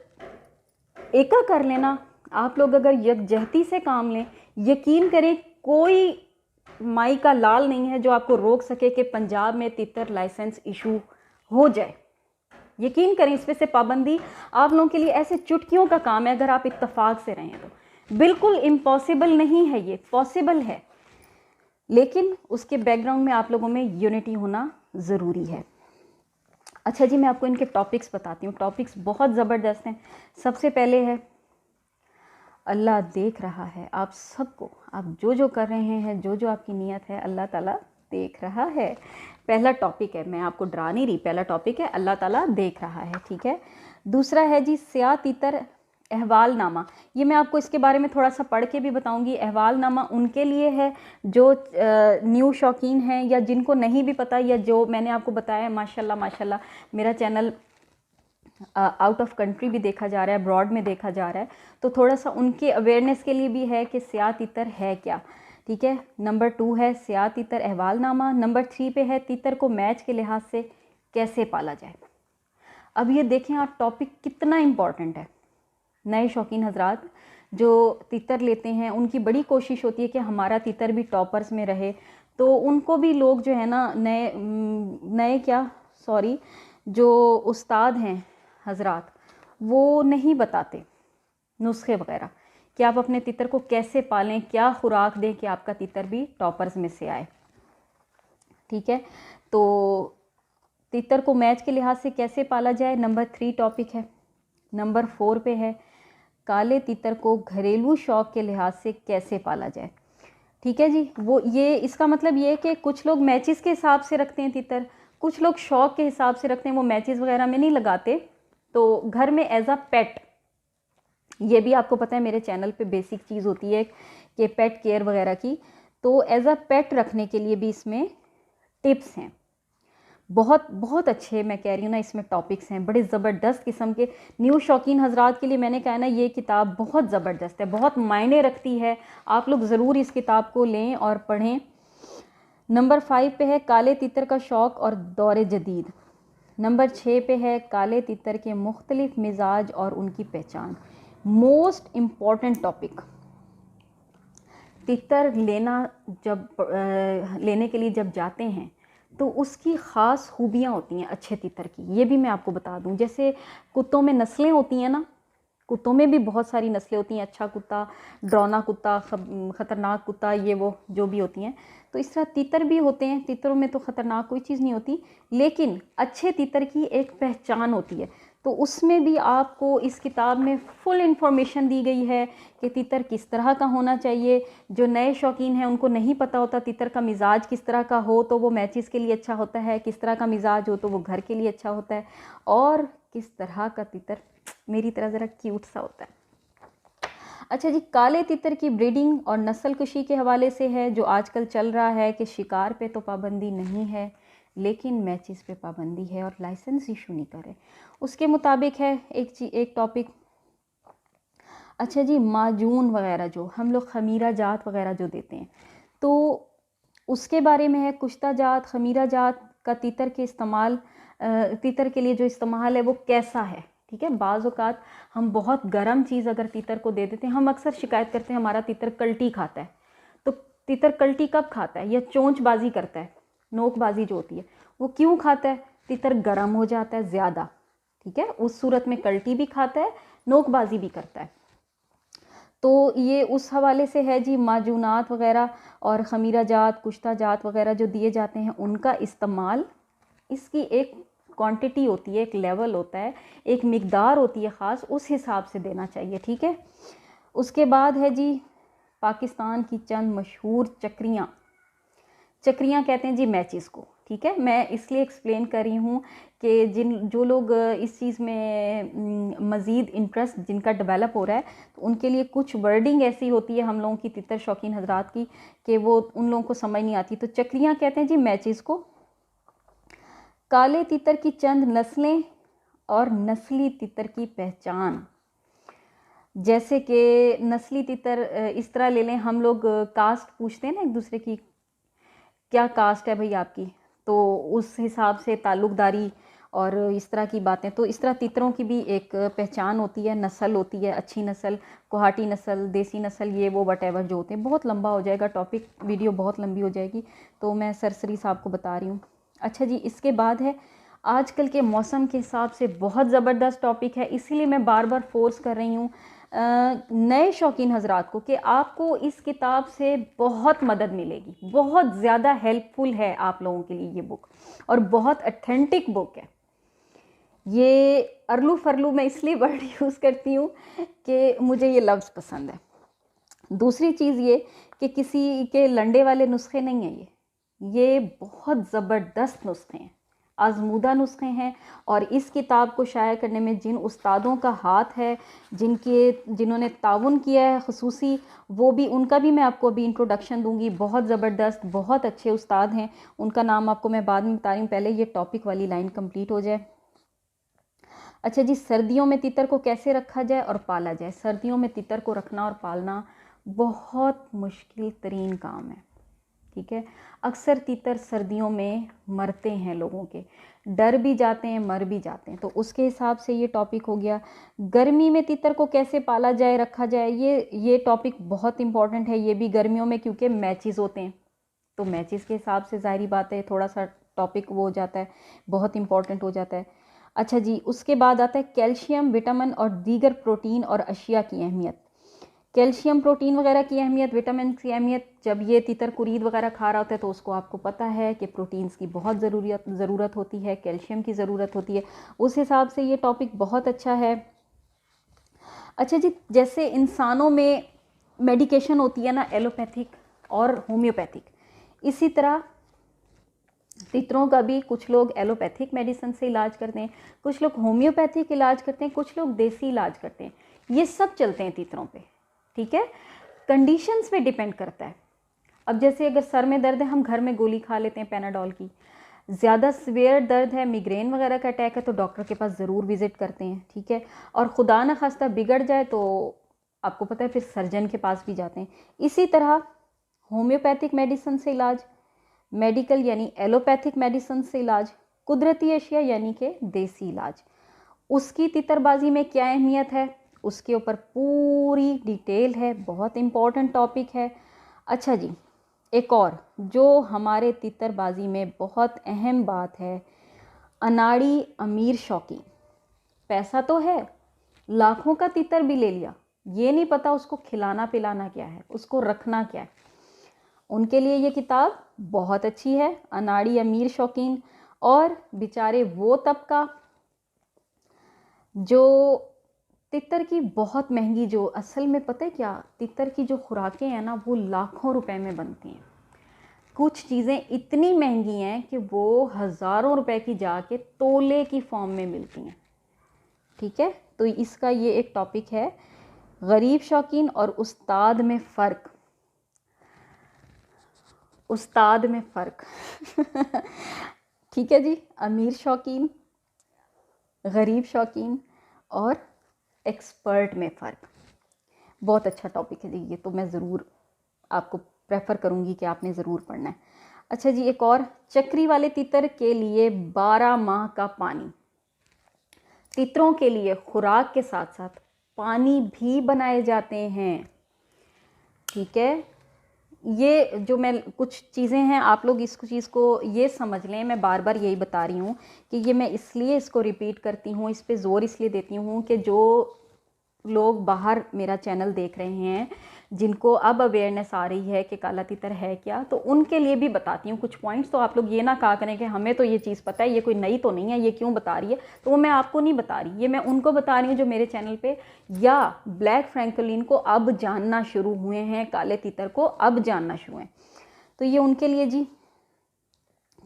एका कर लेना, आप लोग अगर यकजहती से काम लें, यकीन करें कोई माई का लाल नहीं है जो आपको रोक सके कि पंजाब में तीतर लाइसेंस इशू हो जाए। यकीन करें, इस पे से पाबंदी आप लोगों के लिए ऐसे चुटकियों का काम है अगर आप इत्तेफाक से रहें तो। बिल्कुल इम्पॉसिबल नहीं है, ये पॉसिबल है, लेकिन उसके बैकग्राउंड में आप लोगों में यूनिटी होना ज़रूरी है। अच्छा जी, मैं आपको इनके टॉपिक्स बताती हूँ। टॉपिक्स बहुत ज़बरदस्त हैं। सबसे पहले है, अल्लाह देख रहा है आप सबको, आप जो जो कर रहे हैं, जो जो आपकी नीयत है, अल्लाह ताला देख रहा है। पहला टॉपिक है, मैं आपको डरा नहीं रही, पहला टॉपिक है अल्लाह ताला देख रहा है, ठीक है। दूसरा है जी स्या तीतर अहवालनामा। ये मैं आपको इसके बारे में थोड़ा सा पढ़ के भी बताऊंगी। अहवालनामा उनके लिए है जो न्यू शौकीन हैं या जिनको नहीं भी पता, या जो मैंने आपको बताया माशाल्लाह माशाल्लाह मेरा चैनल आउट ऑफ कंट्री भी देखा जा रहा है, अब्रॉड में देखा जा रहा है, तो थोड़ा सा उनके अवेयरनेस के लिए भी है कि स्या तीतर है क्या, ठीक है। नंबर 2 है स्या तीतर अहवालनामा। नंबर 3 पे है तीतर को मैच के लिहाज से कैसे पाला जाए। अब ये देखें आप, टॉपिक कितना इम्पॉर्टेंट है। नए शौकीन हजरात जो तीतर लेते हैं, उनकी बड़ी कोशिश होती है कि हमारा तीतर भी टॉपर्स में रहे, तो उनको भी लोग जो है ना, जो उस्ताद हैं हजरात, वो नहीं बताते नुस्खे वगैरह कि आप अपने तीतर को कैसे पालें, क्या खुराक दें कि आपका तीतर भी टॉपर्स में से आए, ठीक है। तो तीतर को मैच के लिहाज से कैसे पाला जाए, नंबर 3 टॉपिक है। नंबर 4 पे है काले तीतर को घरेलू शौक के लिहाज से कैसे पाला जाए, ठीक है जी। वो ये इसका मतलब ये है कि कुछ लोग मैचेस के हिसाब से रखते हैं तीतर, कुछ लोग शौक के हिसाब से रखते हैं, वो मैचेस वगैरह में नहीं लगाते, तो घर में एज अ पेट, ये भी आपको पता है मेरे चैनल पे बेसिक चीज़ होती है कि पेट केयर वगैरह की, तो एज अ पेट रखने के लिए भी इसमें टिप्स हैं। बहुत बहुत अच्छे, मैं कह रही हूँ ना, इसमें टॉपिक्स हैं बड़े ज़बरदस्त किस्म के। न्यू शौकीन हजरात के लिए मैंने कहा ना, ये किताब बहुत ज़बरदस्त है, बहुत मायने रखती है। आप लोग ज़रूर इस किताब को लें और पढ़ें। नंबर 5 पे है काले तीतर का शौक़ और दौरे जदीद। नंबर 6 पे है काले तीतर के मुख्तलिफ मिजाज और उनकी पहचान। मोस्ट इम्पॉर्टेंट टॉपिक, तीतर लेने के लिए जब जाते हैं तो उसकी ख़ास खूबियाँ होती हैं अच्छे तीतर की, ये भी मैं आपको बता दूं। जैसे कुत्तों में नस्लें होती हैं ना, कुत्तों में भी बहुत सारी नस्लें होती हैं, अच्छा कुत्ता, डरौना कुत्ता, ख़तरनाक कुत्ता, ये वो जो भी होती हैं, तो इस तरह तीतर भी होते हैं। तीतरों में तो ख़तरनाक कोई चीज़ नहीं होती, लेकिन अच्छे तीतर की एक पहचान होती है, तो उसमें भी आपको इस किताब में फुल इन्फॉर्मेशन दी गई है कि तीतर किस तरह का होना चाहिए। जो नए शौकीन हैं उनको नहीं पता होता तीतर का मिजाज किस तरह का हो तो वो मैचेस के लिए अच्छा होता है, किस तरह का मिजाज हो तो वो घर के लिए अच्छा होता है, और किस तरह का तीतर मेरी तरह ज़रा क्यूट सा होता है। अच्छा जी, काले तीतर की ब्रीडिंग और नस्ल कुशी के हवाले से है, जो आजकल चल रहा है कि शिकार पे तो पाबंदी नहीं है लेकिन मैचेस पे पाबंदी है और लाइसेंस इशू नहीं करे, उसके मुताबिक है एक टॉपिक। अच्छा जी, माजून वगैरह जो हम लोग खमीरा जात वगैरह जो देते हैं, तो उसके बारे में है। कुश्ता जात, खमीरा जात का तीतर के इस्तेमाल, तीतर के लिए जो इस्तेमाल है वो कैसा है, ठीक है। बाज़ औक़ात हम बहुत गर्म चीज़ अगर तीतर को दे देते हैं, हम अक्सर शिकायत करते हैं हमारा तीतर कल्टी खाता है। तो तीतर कल्टी कब खाता है या चोंचबाजी करता है, नोकबाजी जो होती है, वो क्यों खाता है? तीतर गर्म हो जाता है ज़्यादा, ठीक है। उस सूरत में कल्टी भी खाता है, नोकबाजी भी करता है। तो ये उस हवाले से है जी। माजूनात वग़ैरह और ख़मीरा जात, कुश्ता जात वग़ैरह जो दिए जाते हैं, उनका इस्तेमाल, इसकी एक क्वांटिटी होती है, एक लेवल होता है, एक मिक़दार होती है ख़ास, उस हिसाब से देना चाहिए, ठीक है। उसके बाद है जी पाकिस्तान की चंद मशहूर चक्रियाँ। चक्रियाँ कहते हैं जी मैचिज़ को, ठीक है। मैं इसलिए एक्सप्लेन कर रही हूँ कि जो लोग इस चीज़ में मज़ीद इंटरेस्ट जिनका डेवलप हो रहा है, तो उनके लिए कुछ वर्डिंग ऐसी होती है हम लोगों की तितर शौकीन हजरात की कि वो उन लोगों को समझ नहीं आती। तो चक्रियाँ कहते हैं जी मैचिज़ को। काले तितर की चंद नस्लें और नस्ली तितर की पहचान। जैसे कि नस्ली तितर इस तरह ले लें, हम लोग कास्ट पूछते हैं ना एक दूसरे की, क्या कास्ट है भाई आपकी, तो उस हिसाब से ताल्लुकदारी और इस तरह की बातें। तो इस तरह तीतरों की भी एक पहचान होती है, नस्ल होती है, अच्छी नस्ल, कोहाटी नस्ल, देसी नस्ल, ये वो वटेवर जो होते हैं। बहुत लंबा हो जाएगा टॉपिक, वीडियो बहुत लंबी हो जाएगी, तो मैं सरसरी सा आपको बता रही हूँ। अच्छा जी, इसके बाद है आजकल के मौसम के हिसाब से बहुत ज़बरदस्त टॉपिक है, इसीलिए मैं बार बार फोर्स कर रही हूँ नए शौकीन हजरात को कि आपको इस किताब से बहुत मदद मिलेगी, बहुत ज़्यादा हेल्पफुल है आप लोगों के लिए ये बुक, और बहुत ऑथेंटिक बुक है ये। अरलू फरलू मैं इसलिए वर्ड यूज़ करती हूँ कि मुझे ये लफ्ज़ पसंद है। दूसरी चीज़ ये कि किसी के लंडे वाले नुस्खे नहीं हैं ये बहुत ज़बरदस्त नुस्खे हैं, आज़मूदा नुस्खे हैं। और इस किताब को शाया करने में जिन उस्तादों का हाथ है, जिन्होंने ताउन किया है ख़ुसूसी, वो भी, उनका भी मैं आपको अभी इंट्रोडक्शन दूंगी। बहुत ज़बरदस्त, बहुत अच्छे उस्ताद हैं, उनका नाम आपको मैं बाद में बता रही हूँ, पहले ये टॉपिक वाली लाइन कंप्लीट हो जाए। अच्छा जी, सर्दियों में तितर को कैसे रखा जाए और पाला जाए। सर्दियों में तितर को रखना और पालना बहुत मुश्किल तरीन काम है, ठीक है। अक्सर तीतर सर्दियों में मरते हैं, लोगों के डर भी जाते हैं, मर भी जाते हैं, तो उसके हिसाब से ये टॉपिक हो गया। गर्मी में तीतर को कैसे पाला जाए, रखा जाए, ये टॉपिक बहुत इंपॉर्टेंट है, ये भी गर्मियों में, क्योंकि मैचेस होते हैं, तो मैचेस के हिसाब से ज़ाहिरी बात है थोड़ा सा टॉपिक वो हो जाता है, बहुत इंपॉर्टेंट हो जाता है। अच्छा जी, उसके बाद आता है कैल्शियम, विटामिन और दीगर प्रोटीन और अशिया की अहमियत। कैल्शियम, प्रोटीन वगैरह की अहमियत, विटामिन की अहमियत। जब ये तीतर कुरीद वगैरह खा रहा होता है तो उसको आपको पता है कि प्रोटीन्स की बहुत ज़रूरत होती है, कैल्शियम की ज़रूरत होती है, उस हिसाब से ये टॉपिक बहुत अच्छा है। अच्छा जी, जैसे इंसानों में मेडिकेशन होती है ना, एलोपैथिक और होम्योपैथिक, इसी तरह तीतरों का भी कुछ लोग एलोपैथिक मेडिसिन से इलाज करते हैं, कुछ लोग होम्योपैथिक इलाज करते हैं, कुछ लोग देसी इलाज करते हैं, ये सब चलते हैं तीतरों पे, ठीक है। कंडीशंस पे डिपेंड करता है। अब जैसे अगर सर में दर्द है, हम घर में गोली खा लेते हैं पैनाडोल की। ज़्यादा सीवियर दर्द है, मिग्रेन वगैरह का अटैक है, तो डॉक्टर के पास ज़रूर विज़िट करते हैं, ठीक है। और खुदा न खास्ता बिगड़ जाए तो आपको पता है फिर सर्जन के पास भी जाते हैं। इसी तरह होम्योपैथिक मेडिसिन से इलाज, मेडिकल यानी एलोपैथिक मेडिसिन से इलाज, कुदरती अशिया यानी कि देसी इलाज, उसकी तितरबाजी में क्या अहमियत है, उसके ऊपर पूरी डिटेल है, बहुत इम्पोर्टेंट टॉपिक है। अच्छा जी, एक और जो हमारे तितरबाजी में बहुत अहम बात है, अनाड़ी अमीर शौकीन, पैसा तो है, लाखों का तितर भी ले लिया, ये नहीं पता उसको खिलाना पिलाना क्या है, उसको रखना क्या है। उनके लिए ये किताब बहुत अच्छी है, अनाड़ी अमीर शौकीन और बेचारे वो तबका जो तितर की बहुत महंगी, जो असल में पता है क्या, तितर की जो खुराकें हैं ना वो लाखों रुपए में बनती हैं। कुछ चीज़ें इतनी महंगी हैं कि वो हज़ारों रुपए की जाके तोले की फॉर्म में मिलती हैं, ठीक है। तो इसका ये एक टॉपिक है, गरीब शौकीन और उस्ताद में फ़र्क। उस्ताद में फ़र्क ठीक है जी, अमीर शौकीन, गरीब शौकीन और एक्सपर्ट में फ़र्क, बहुत अच्छा टॉपिक है जी ये, तो मैं ज़रूर आपको प्रेफर करूँगी कि आपने ज़रूर पढ़ना है। अच्छा जी, एक और, चक्री वाले तितर के लिए 12 माह का पानी। तितरों के लिए खुराक के साथ साथ पानी भी बनाए जाते हैं। ठीक है, ये जो मैं कुछ चीज़ें हैं, आप लोग इस चीज़ को ये समझ लें, मैं बार बार यही बता रही हूँ कि ये मैं इसलिए इसको रिपीट करती हूँ, इस पे ज़ोर इसलिए देती हूँ कि जो लोग बाहर मेरा चैनल देख रहे हैं, जिनको अब अवेयरनेस आ रही है कि काला तितर है क्या, तो उनके लिए भी बताती हूँ कुछ पॉइंट्स। तो आप लोग ये ना कहा करें कि हमें तो ये चीज़ पता है, ये कोई नई तो नहीं है, ये क्यों बता रही है। तो वो मैं आपको नहीं बता रही, ये मैं उनको बता रही हूँ जो मेरे चैनल पे या ब्लैक फ्रैंकलिन को अब जानना शुरू हुए हैं, काले तितर को अब जानना शुरू हैं। तो ये उनके लिए जी।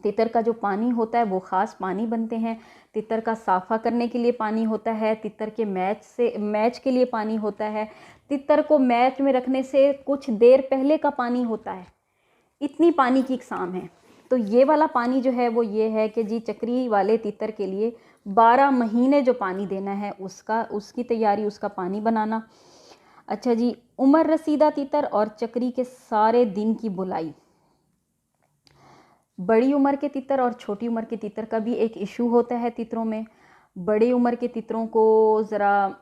तितर का जो पानी होता है वो ख़ास पानी बनते हैं। तितर का साफ़ा करने के लिए पानी होता है। तितर के मैच के लिए पानी होता है। तितर को मैच में रखने से कुछ देर पहले का पानी होता है। इतनी पानी की इकसाम है। तो ये वाला पानी जो है वो ये है कि जी चक्री वाले तितर के लिए 12 महीने जो पानी देना है उसकी तैयारी, उसका पानी बनाना। अच्छा जी, उम्र रसीदा तितर और चक्री के सारे दिन की बुलाई। बड़ी उम्र के तितर और छोटी उम्र के तितर का भी एक इशू होता है तितरों में। बड़ी उम्र के तितरों को ज़रा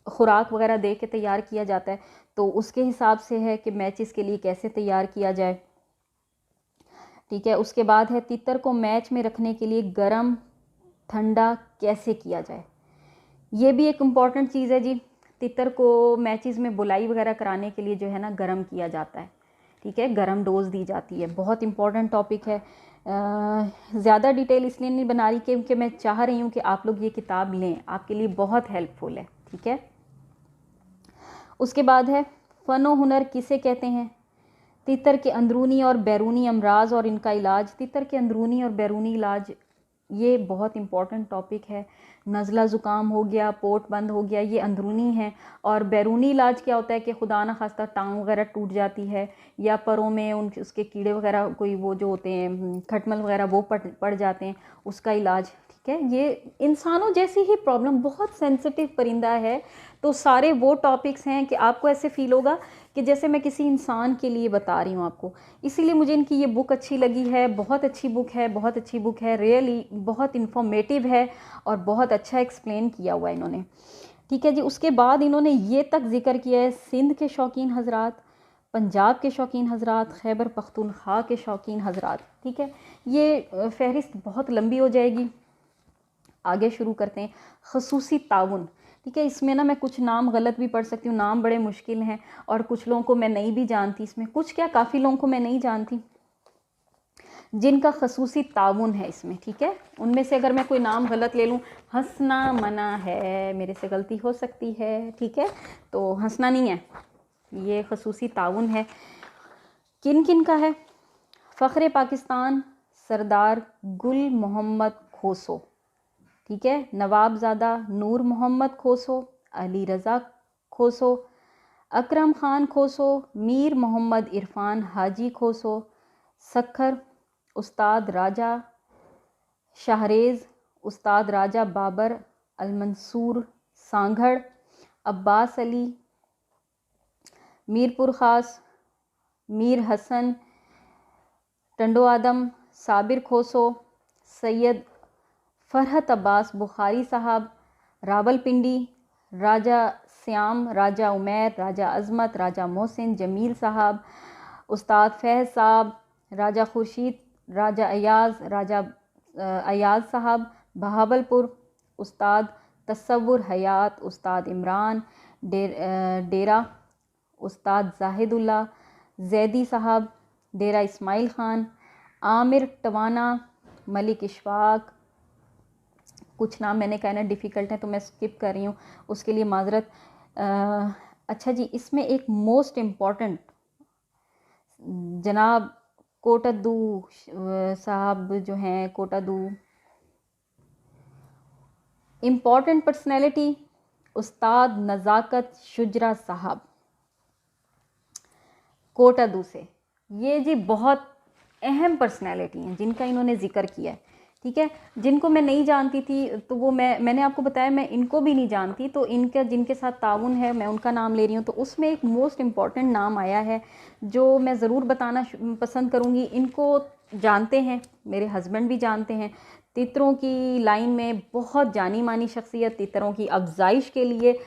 खुराक वगैरह दे के तैयार किया जाता है, तो उसके हिसाब से है कि मैचेस के लिए कैसे तैयार किया जाए। ठीक है, उसके बाद है तितर को मैच में रखने के लिए गर्म ठंडा कैसे किया जाए। ये भी एक इम्पॉर्टेंट चीज़ है जी। तितर को मैचेस में बुलाई वगैरह कराने के लिए जो है ना गर्म किया जाता है। ठीक है, गर्म डोज दी जाती है। बहुत इम्पॉर्टेंट टॉपिक है। ज़्यादा डिटेल इसलिए नहीं बना रही क्योंकि मैं चाह रही हूँ कि आप लोग ये किताब लें, आपके लिए बहुत हेल्पफुल है। ठीक है, उसके बाद है फ़नो हुनर किसे कहते हैं। तितर के अंदरूनी और बैरूनी अमराज और इनका इलाज। तितर के अंदरूनी और बैरूनी इलाज ये बहुत इम्पॉर्टेंट टॉपिक है। नज़ला ज़ुकाम हो गया, पोट बंद हो गया, ये अंदरूनी है। और बैरूनी इलाज क्या होता है कि खुदा न खास्ता टांग वगैरह टूट जाती है या परों में उसके कीड़े वगैरह कोई वो जो होते हैं खटमल वगैरह वो पड़ जाते हैं, उसका इलाज। ठीक है, ये इंसानों जैसी ही प्रॉब्लम, बहुत सेंसिटिव परिंदा है। तो सारे वो टॉपिक्स हैं कि आपको ऐसे फील होगा कि जैसे मैं किसी इंसान के लिए बता रही हूँ आपको। इसीलिए मुझे इनकी ये बुक अच्छी लगी है। बहुत अच्छी बुक है, बहुत अच्छी बुक है, रियली बहुत इन्फॉर्मेटिव है और बहुत अच्छा एक्सप्लेन किया हुआ है इन्होंने। ठीक है जी, उसके बाद इन्होंने ये तक जिक्र किया है सिंध के शौकीन हजरात, पंजाब के शौकीन हजरात, खैबर पख्तूनख्वा के शौकीन हजरात। ठीक है, ये फहरिस्त बहुत लंबी हो जाएगी, आगे शुरू करते हैं। खसूसी ताउन। ठीक है, इसमें ना मैं कुछ नाम गलत भी पढ़ सकती हूँ, नाम बड़े मुश्किल हैं और कुछ लोगों को मैं नहीं भी जानती। इसमें कुछ क्या काफ़ी लोगों को मैं नहीं जानती जिनका खसूसी ताउन है इसमें। ठीक है, उनमें से अगर मैं कोई नाम गलत ले लूँ, हंसना मना है, मेरे से गलती हो सकती है। ठीक है, तो हंसना नहीं है, ये खसूसी ताउन है। किन किन का है। फ़ख्र पाकिस्तान सरदार गुल मोहम्मद खोसो। ठीक है, नवाबज़ादा नूर मोहम्मद खोसो, अली रज़ा खोसो, अकरम ख़ान खोसो, मीर मोहम्मद इरफ़ान हाजी खोसो, सखर उस्ताद राजा शाहरेज़, उस्ताद राजा बाबर अलमंसूर सांगड़, अब्बास अली, मीरपुर ख़ास, मीर हसन टंडो आदम, साबिर खोसो, सैयद फ़रहत अब्बास बुखारी साहब, रावलपिंडी, राजा श्याम, राजा उमैर, राजा अज़मत, राजा मोहसिन जमील साहब, उस्ताद फैज़ साहब, राजा खुर्शीद, राजा अयाज़, राजा अयाज़ साहब बहावलपुर, उस्ताद तसव्वुर हयात, उस्ताद इमरान डेरा, उस्ताद जाहिदुल्ला जैदी साहब, डेरा इस्माइल ख़ान, आमिर टवाना, मलिक इशफाक। कुछ नाम मैंने कहना डिफ़िकल्ट है तो मैं स्किप कर रही हूँ, उसके लिए माजरत। अच्छा जी, इसमें एक मोस्ट इम्पॉर्टेंट जनाब कोटादू साहब जो हैं, कोटादू इम्पॉर्टेंट पर्सनैलिटी, उस्ताद नज़ाकत शुजरा साहब कोटादू से। ये जी बहुत अहम पर्सनैलिटी हैं जिनका इन्होंने ज़िक्र किया है। ठीक है, जिनको मैं नहीं जानती थी तो वो मैंने आपको बताया मैं इनको भी नहीं जानती, तो इनका जिनके साथ ताउन है मैं उनका नाम ले रही हूँ। तो उसमें एक मोस्ट इम्पॉर्टेंट नाम आया है जो मैं ज़रूर बताना पसंद करूँगी। इनको जानते हैं, मेरे हस्बैंड भी जानते हैं, तितरों की लाइन में बहुत जानी मानी शख्सियत, तितरों की अफजाइश के लिए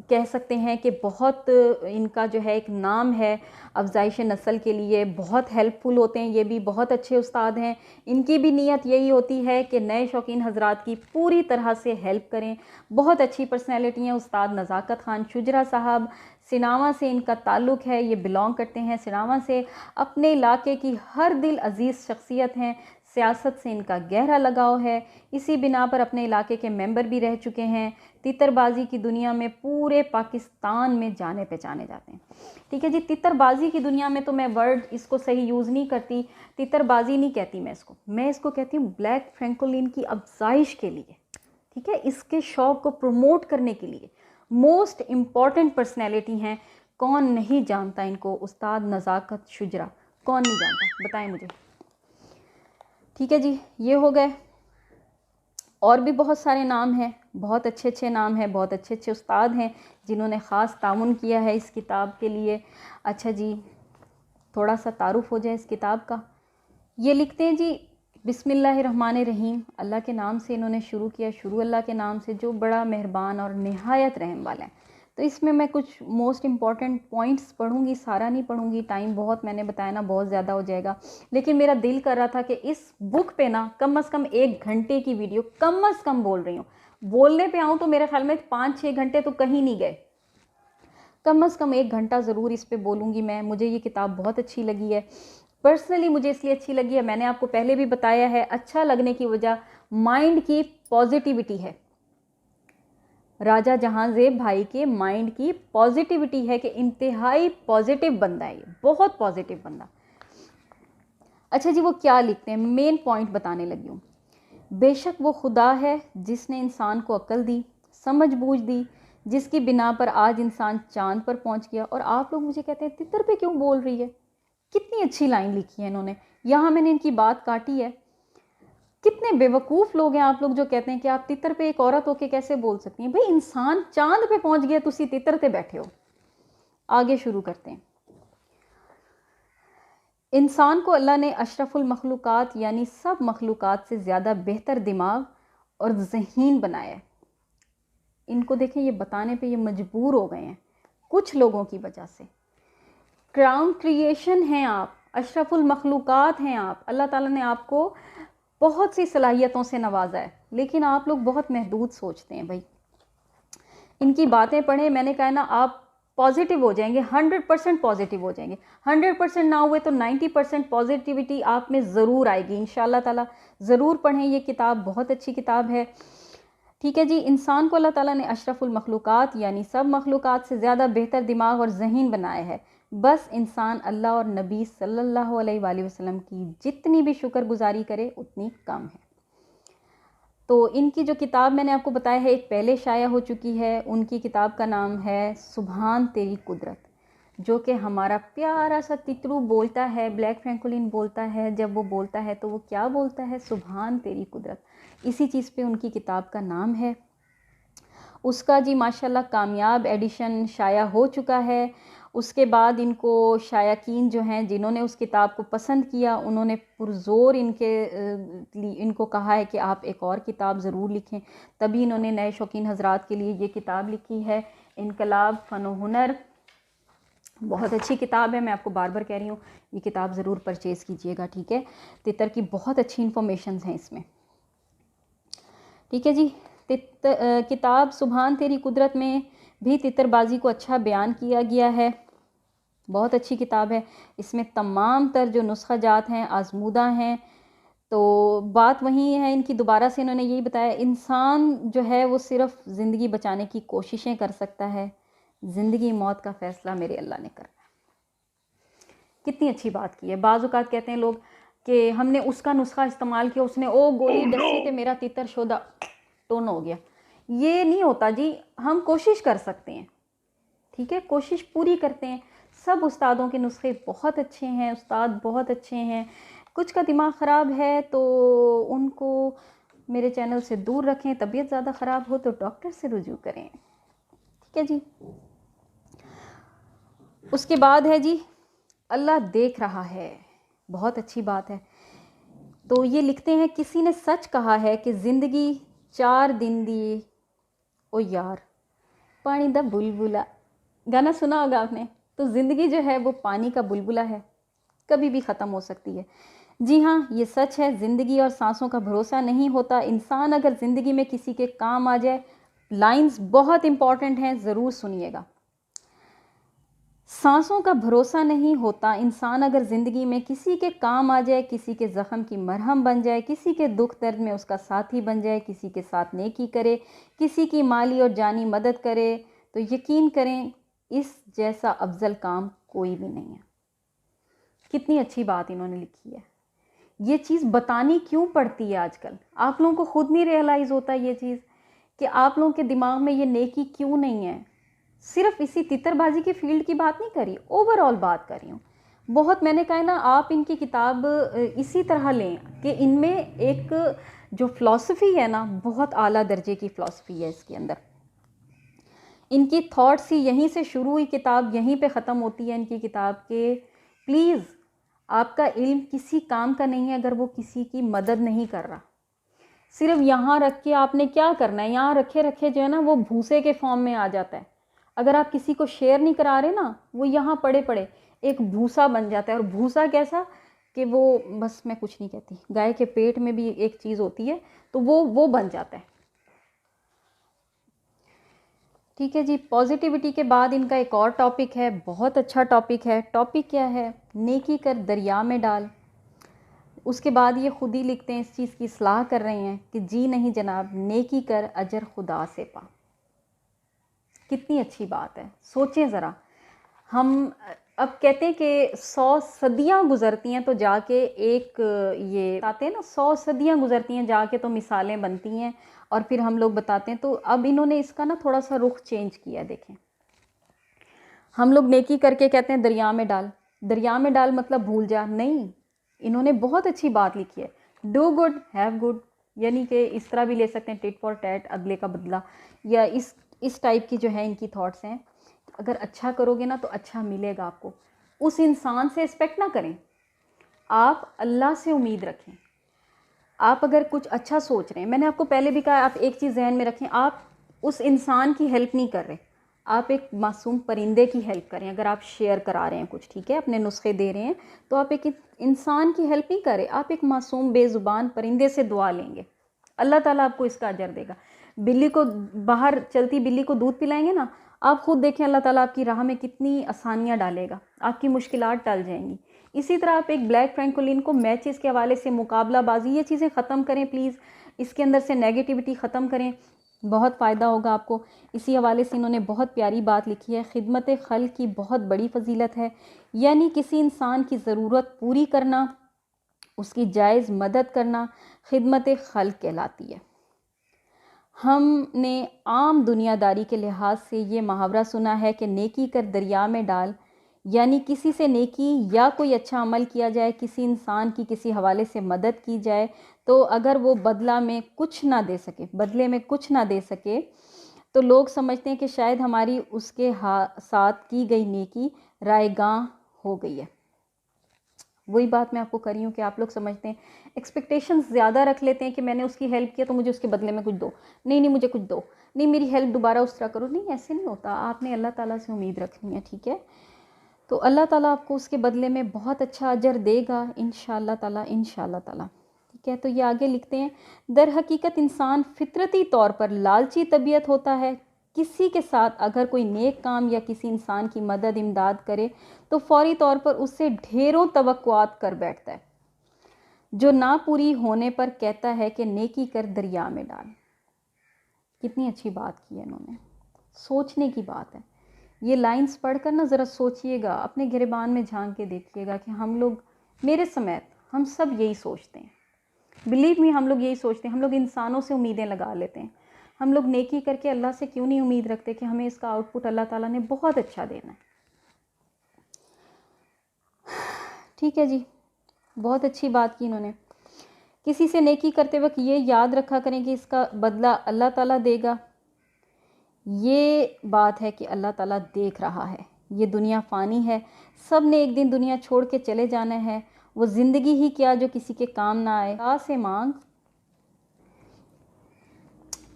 कह सकते हैं कि बहुत इनका जो है एक नाम है, अफजाइश नस्ल के लिए बहुत हेल्पफुल होते हैं। ये भी बहुत अच्छे उस्ताद हैं। इनकी भी नीयत यही होती है कि नए शौकीन हजरात की पूरी तरह से हेल्प करें। बहुत अच्छी पर्सनैलिटी हैं उस्ताद नज़ाकत ख़ान शुजरा साहब, सिनावा से इनका ताल्लुक़ है, ये बिलोंग करते हैं सिनावा से। अपने इलाके की हर दिल अजीज़ शख्सियत हैं, सियासत से इनका गहरा लगाव है, इसी बिना पर अपने इलाके के मेंबर भी रह चुके हैं। तितरबाजी की दुनिया में पूरे पाकिस्तान में जाने पहचाने जाते हैं। ठीक है जी, तितरबाजी की दुनिया में तो मैं वर्ड इसको सही यूज़ नहीं करती, तितरबाजी नहीं कहती मैं इसको कहती हूँ ब्लैक फ्रैंकोलिन की अफजाइश के लिए। ठीक है, इसके शौक़ को प्रमोट करने के लिए मोस्ट इम्पॉर्टेंट पर्सनैलिटी हैं। कौन नहीं जानता इनको, उस्ताद नज़ाकत शुजरा, कौन नहीं जानता, बताएं मुझे। ठीक है जी, ये हो गए। और भी बहुत सारे नाम हैं, बहुत अच्छे अच्छे नाम हैं, बहुत अच्छे अच्छे उस्ताद हैं जिन्होंने ख़ास ताउन किया है इस किताब के लिए। अच्छा जी, थोड़ा सा तारुफ हो जाए इस किताब का। ये लिखते हैं जी, बिस्मिल्लाहिर्रहमानिर्रहीम, अल्लाह के नाम से इन्होंने शुरू किया, शुरू अल्लाह के नाम से जो बड़ा मेहरबान और निहायत रहम वाला है। तो इसमें मैं कुछ मोस्ट इम्पॉर्टेंट पॉइंट्स पढ़ूंगी, सारा नहीं पढ़ूंगी, टाइम बहुत मैंने बताया ना बहुत ज़्यादा हो जाएगा। लेकिन मेरा दिल कर रहा था कि इस बुक पे ना कम से कम 1 घंटे की वीडियो कम से कम बोल रही हूँ, बोलने पे आऊँ तो मेरे ख्याल में 5-6 घंटे तो कहीं नहीं गए, कम से कम 1 घंटा ज़रूर इस पे बोलूँगी मैं। मुझे ये किताब बहुत अच्छी लगी है, पर्सनली मुझे इसलिए अच्छी लगी है, मैंने आपको पहले भी बताया है, अच्छा लगने की वजह माइंड की पॉजिटिविटी है। राजा जहांजेब भाई के माइंड की पॉजिटिविटी है कि इंतहाई पॉजिटिव बंदा है, ये बहुत पॉजिटिव बंदा। अच्छा जी, वो क्या लिखते हैं, मेन पॉइंट बताने लगी हूँ। बेशक वो खुदा है जिसने इंसान को अक्ल दी, समझ बूझ दी, जिसकी बिना पर आज इंसान चांद पर पहुंच गया। और आप लोग मुझे कहते हैं तितर पे क्यों बोल रही है, कितनी अच्छी लाइन लिखी है इन्होंने, यहाँ मैंने इनकी बात काटी है। कितने बेवकूफ़ लोग हैं आप लोग जो कहते हैं कि आप तितर पे एक औरत होके कैसे बोल सकती हैं। भाई इंसान चांद पे पहुंच गया, तुसी तितर पे बैठे हो। आगे शुरू करते हैं। इंसान को अल्लाह ने अशरफुल मखलूक़ात यानी सब मखलूक़ात से ज़्यादा बेहतर दिमाग और ज़हीन बनाया है। इनको देखें, ये बताने पे ये मजबूर हो गए हैं कुछ लोगों की वजह से। क्राउन क्रिएशन हैं आप, अशरफुल मखलूक़ात हैं आप, अल्लाह ताला ने आपको बहुत सी सलाहियतों से नवाजा है, लेकिन आप लोग बहुत महदूद सोचते हैं। भाई इनकी बातें पढ़ें, मैंने कहा ना आप पॉजिटिव हो जाएंगे, 100% पॉजिटिव हो जाएंगे। 100% ना हुए तो 90% पॉजिटिविटी आप में ज़रूर आएगी इंशाअल्लाह ताला। ज़रूर पढ़ें, ये किताब बहुत अच्छी किताब है। ठीक है जी, इंसान को अल्लाह ताला ने अशरफुल मखलूक़ात यानी सब मखलूक़ात से ज़्यादा बेहतर दिमाग और ज़हीन बनाया है। बस इंसान अल्लाह और नबी सल्लल्लाहु अलैहि वसल्लम की जितनी भी शुक्रगुजारी करे उतनी कम है। तो इनकी जो किताब मैंने आपको बताया है, एक पहले शाया हो चुकी है, उनकी किताब का नाम है सुभान तेरी कुदरत, जो कि हमारा प्यारा सा तितरू बोलता है, ब्लैक फ्रैंकोलिन बोलता है। जब वो बोलता है तो वो क्या बोलता है, सुभान तेरी कुदरत। इसी चीज़ पे उनकी किताब का नाम है। उसका जी माशाल्लाह कामयाब एडिशन शाया हो चुका है। उसके बाद इनको शायकीन जो हैं जिन्होंने उस किताब को पसंद किया, उन्होंने पुरज़ोर इनको कहा है कि आप एक और किताब ज़रूर लिखें। तभी इन्होंने नए शौकीन हजरात के लिए ये किताब लिखी है, इनकलाब फ़न व हुनर। बहुत अच्छी किताब है, मैं आपको बार बार कह रही हूँ ये किताब ज़रूर परचेज़ कीजिएगा। ठीक है, तितर की बहुत अच्छी इन्फॉर्मेशन हैं इसमें। ठीक है जी, किताब सुभान तेरी कुदरत में भी तितरबाजी को अच्छा बयान किया गया है। बहुत अच्छी किताब है, इसमें तमाम तर जो नुस्खा जात हैं आजमूदा हैं। तो बात वही है इनकी, दोबारा से इन्होंने यही बताया, इंसान जो है वो सिर्फ ज़िंदगी बचाने की कोशिशें कर सकता है, ज़िंदगी मौत का फ़ैसला मेरे अल्लाह ने करना है। कितनी अच्छी बात की है। बाज़ औक़ात कहते हैं लोग कि हमने उसका नुस्खा इस्तेमाल किया, उसने ओ गोली डसी थे मेरा तितर शोदा टोन हो गया। ये नहीं होता जी, हम कोशिश कर सकते हैं। ठीक है, कोशिश पूरी करते हैं। सब उस्तादों के नुस्खे बहुत अच्छे हैं, उस्ताद बहुत अच्छे हैं। कुछ का दिमाग ख़राब है तो उनको मेरे चैनल से दूर रखें, तबीयत ज़्यादा ख़राब हो तो डॉक्टर से रुजू करें। ठीक है जी, उसके बाद है जी अल्लाह देख रहा है, बहुत अच्छी बात है। तो ये लिखते हैं, किसी ने सच कहा है कि ज़िंदगी 4 दिन दी। ओ यार, पानी दा बुलबुला, गाना सुना होगा आपने। तो ज़िंदगी जो है वो पानी का बुलबुला है, कभी भी ख़त्म हो सकती है। जी हाँ, ये सच है। ज़िंदगी और सांसों का भरोसा नहीं होता। इंसान अगर ज़िंदगी में किसी के काम आ जाए, लाइंस बहुत इंपॉर्टेंट हैं, ज़रूर सुनिएगा। सांसों का भरोसा नहीं होता। इंसान अगर ज़िंदगी में किसी के काम आ जाए, किसी के ज़ख्म की मरहम बन जाए, किसी के दुख दर्द में उसका साथी बन जाए, किसी के साथ नेकी करे, किसी की माली और जानी मदद करे, तो यकीन करें इस जैसा अफजल काम कोई भी नहीं है। कितनी अच्छी बात इन्होंने लिखी है। ये चीज़ बतानी क्यों पड़ती है आजकल? आप लोगों को खुद नहीं रियलाइज़ होता ये चीज़ कि आप लोगों के दिमाग में ये नेकी क्यों नहीं है। सिर्फ इसी तितरबाजी की फील्ड की बात नहीं करी, ओवरऑल बात कर रही हूँ। बहुत मैंने कहा ना, आप इनकी किताब इसी तरह लें कि इनमें एक जो फ़िलासफ़ी है ना, बहुत आला दर्जे की फ़िलासफ़ी है इसके अंदर। इनकी थॉट्स ही यहीं से शुरू हुई, किताब यहीं पे ख़त्म होती है इनकी किताब के। प्लीज़, आपका इल्म किसी काम का नहीं है अगर वो किसी की मदद नहीं कर रहा। सिर्फ यहाँ रख के आपने क्या करना है, यहाँ रखे रखे जो है ना वो भूसे के फॉर्म में आ जाता है। अगर आप किसी को शेयर नहीं करा रहे ना, वो यहाँ पड़े पड़े एक भूसा बन जाता है। और भूसा कैसा कि वो, बस मैं कुछ नहीं कहती, गाय के पेट में भी एक चीज़ होती है, तो वो बन जाता है। ठीक है जी। पॉजिटिविटी के बाद इनका एक और टॉपिक है, बहुत अच्छा टॉपिक है। टॉपिक क्या है? नेकी कर दरिया में डाल। उसके बाद ये खुद ही लिखते हैं, इस चीज़ की सलाह कर रहे हैं कि जी नहीं जनाब, नेकी कर अजर खुदा से पा। कितनी अच्छी बात है। सोचें ज़रा, हम अब कहते हैं कि 100 सदियाँ गुज़रती हैं तो जाके एक, ये बताते हैं ना, 100 सदियाँ गुज़रती हैं जाके तो मिसालें बनती हैं, और फिर हम लोग बताते हैं। तो अब इन्होंने इसका ना थोड़ा सा रुख चेंज किया। देखें, हम लोग नेकी करके कहते हैं दरिया में डाल। दरिया में डाल मतलब भूल जा, नहीं। इन्होंने बहुत अच्छी बात लिखी है, डू गुड हैव गुड, यानी कि इस तरह भी ले सकते हैं, टिट फॉर टैट, अगले का बदला, या इस टाइप की जो है इनकी थॉट्स हैं। अगर अच्छा करोगे ना तो अच्छा मिलेगा आपको। उस इंसान से एक्सपेक्ट ना करें, आप अल्लाह से उम्मीद रखें। आप अगर कुछ अच्छा सोच रहे हैं, मैंने आपको पहले भी कहा, आप एक चीज़ जहन में रखें, आप उस इंसान की हेल्प नहीं कर रहे, आप एक मासूम परिंदे की हेल्प करें। अगर आप शेयर करा रहे हैं कुछ, ठीक है, अपने नुस्खे दे रहे हैं, तो आप एक इंसान की हेल्प नहीं करें, आप एक मासूम बेज़ुबान परिंदे से दुआ लेंगे, अल्लाह ताला आपको इसका अजर देगा। बिल्ली को, बाहर चलती बिल्ली को दूध पिलाएंगे ना, आप खुद देखें अल्लाह ताला आपकी राह में कितनी आसानियाँ डालेगा, आपकी मुश्किलात टल जाएंगी। इसी तरह आप एक ब्लैक फ्रैंकोलिन को मैचेस के हवाले से, मुकाबलाबाजी, ये चीज़ें ख़त्म करें प्लीज़। इसके अंदर से नेगेटिविटी ख़त्म करें, बहुत फ़ायदा होगा आपको। इसी हवाले से इन्होंने बहुत प्यारी बात लिखी है, खिदमत खल की बहुत बड़ी फजीलत है, यानी किसी इंसान की ज़रूरत पूरी करना, उसकी जायज़ मदद करना खिदमत खल कहलाती है। हमने आम दुनियादारी के लिहाज से ये मुहावरा सुना है कि नेकी कर दरिया में डाल, यानी किसी से नेकी या कोई अच्छा अमल किया जाए, किसी इंसान की किसी हवाले से मदद की जाए, तो अगर वो बदले में कुछ ना दे सके, तो लोग समझते हैं कि शायद हमारी उसके साथ की गई नेकी रायगां हो गई है। वही बात मैं आपको कर रही हूँ कि आप लोग समझते हैं, एक्सपेक्टेशंस ज़्यादा रख लेते हैं कि मैंने उसकी हेल्प किया तो मुझे उसके बदले में कुछ दो, नहीं मुझे कुछ दो, नहीं मेरी हेल्प दोबारा उस तरह करो। नहीं, ऐसे नहीं होता। आपने अल्लाह ताला से उम्मीद रखनी है, ठीक है। तो अल्लाह ताला आपको उसके बदले में बहुत अच्छा अजर देगा, इंशाअल्लाह ताला, इंशाअल्लाह ताला। ठीक है, तो ये आगे लिखते हैं, दर हकीकत इंसान फितरती तौर पर लालची तबीयत होता है। किसी के साथ अगर कोई नेक काम या किसी इंसान की मदद इमदाद करे तो फौरी तौर पर उससे ढेरों तवक्कुआत कर बैठता है, जो ना पूरी होने पर कहता है कि नेकी कर दरिया में डाल। कितनी अच्छी बात की है इन्होंने, सोचने की बात है। ये लाइंस पढ़कर ना ज़रा सोचिएगा, अपने गिरबान में झांक के देखिएगा कि हम लोग, मेरे समेत, हम सब यही सोचते हैं। बिलीव मी, हम लोग यही सोचते हैं। हम लोग इंसानों से उम्मीदें लगा लेते हैं। हम लोग नेकी करके अल्लाह से क्यों नहीं उम्मीद रखते कि हमें इसका आउटपुट अल्लाह ताला ने बहुत अच्छा देना है। ठीक है जी, बहुत अच्छी बात की इन्होंने। किसी से नेकी करते वक्त ये याद रखा करें कि इसका बदला अल्लाह ताला देगा। ये बात है कि अल्लाह ताला देख रहा है। ये दुनिया फ़ानी है, सब ने एक दिन दुनिया छोड़ के चले जाना है। वो ज़िंदगी ही क्या जो किसी के काम ना आए। खुदा से मांग,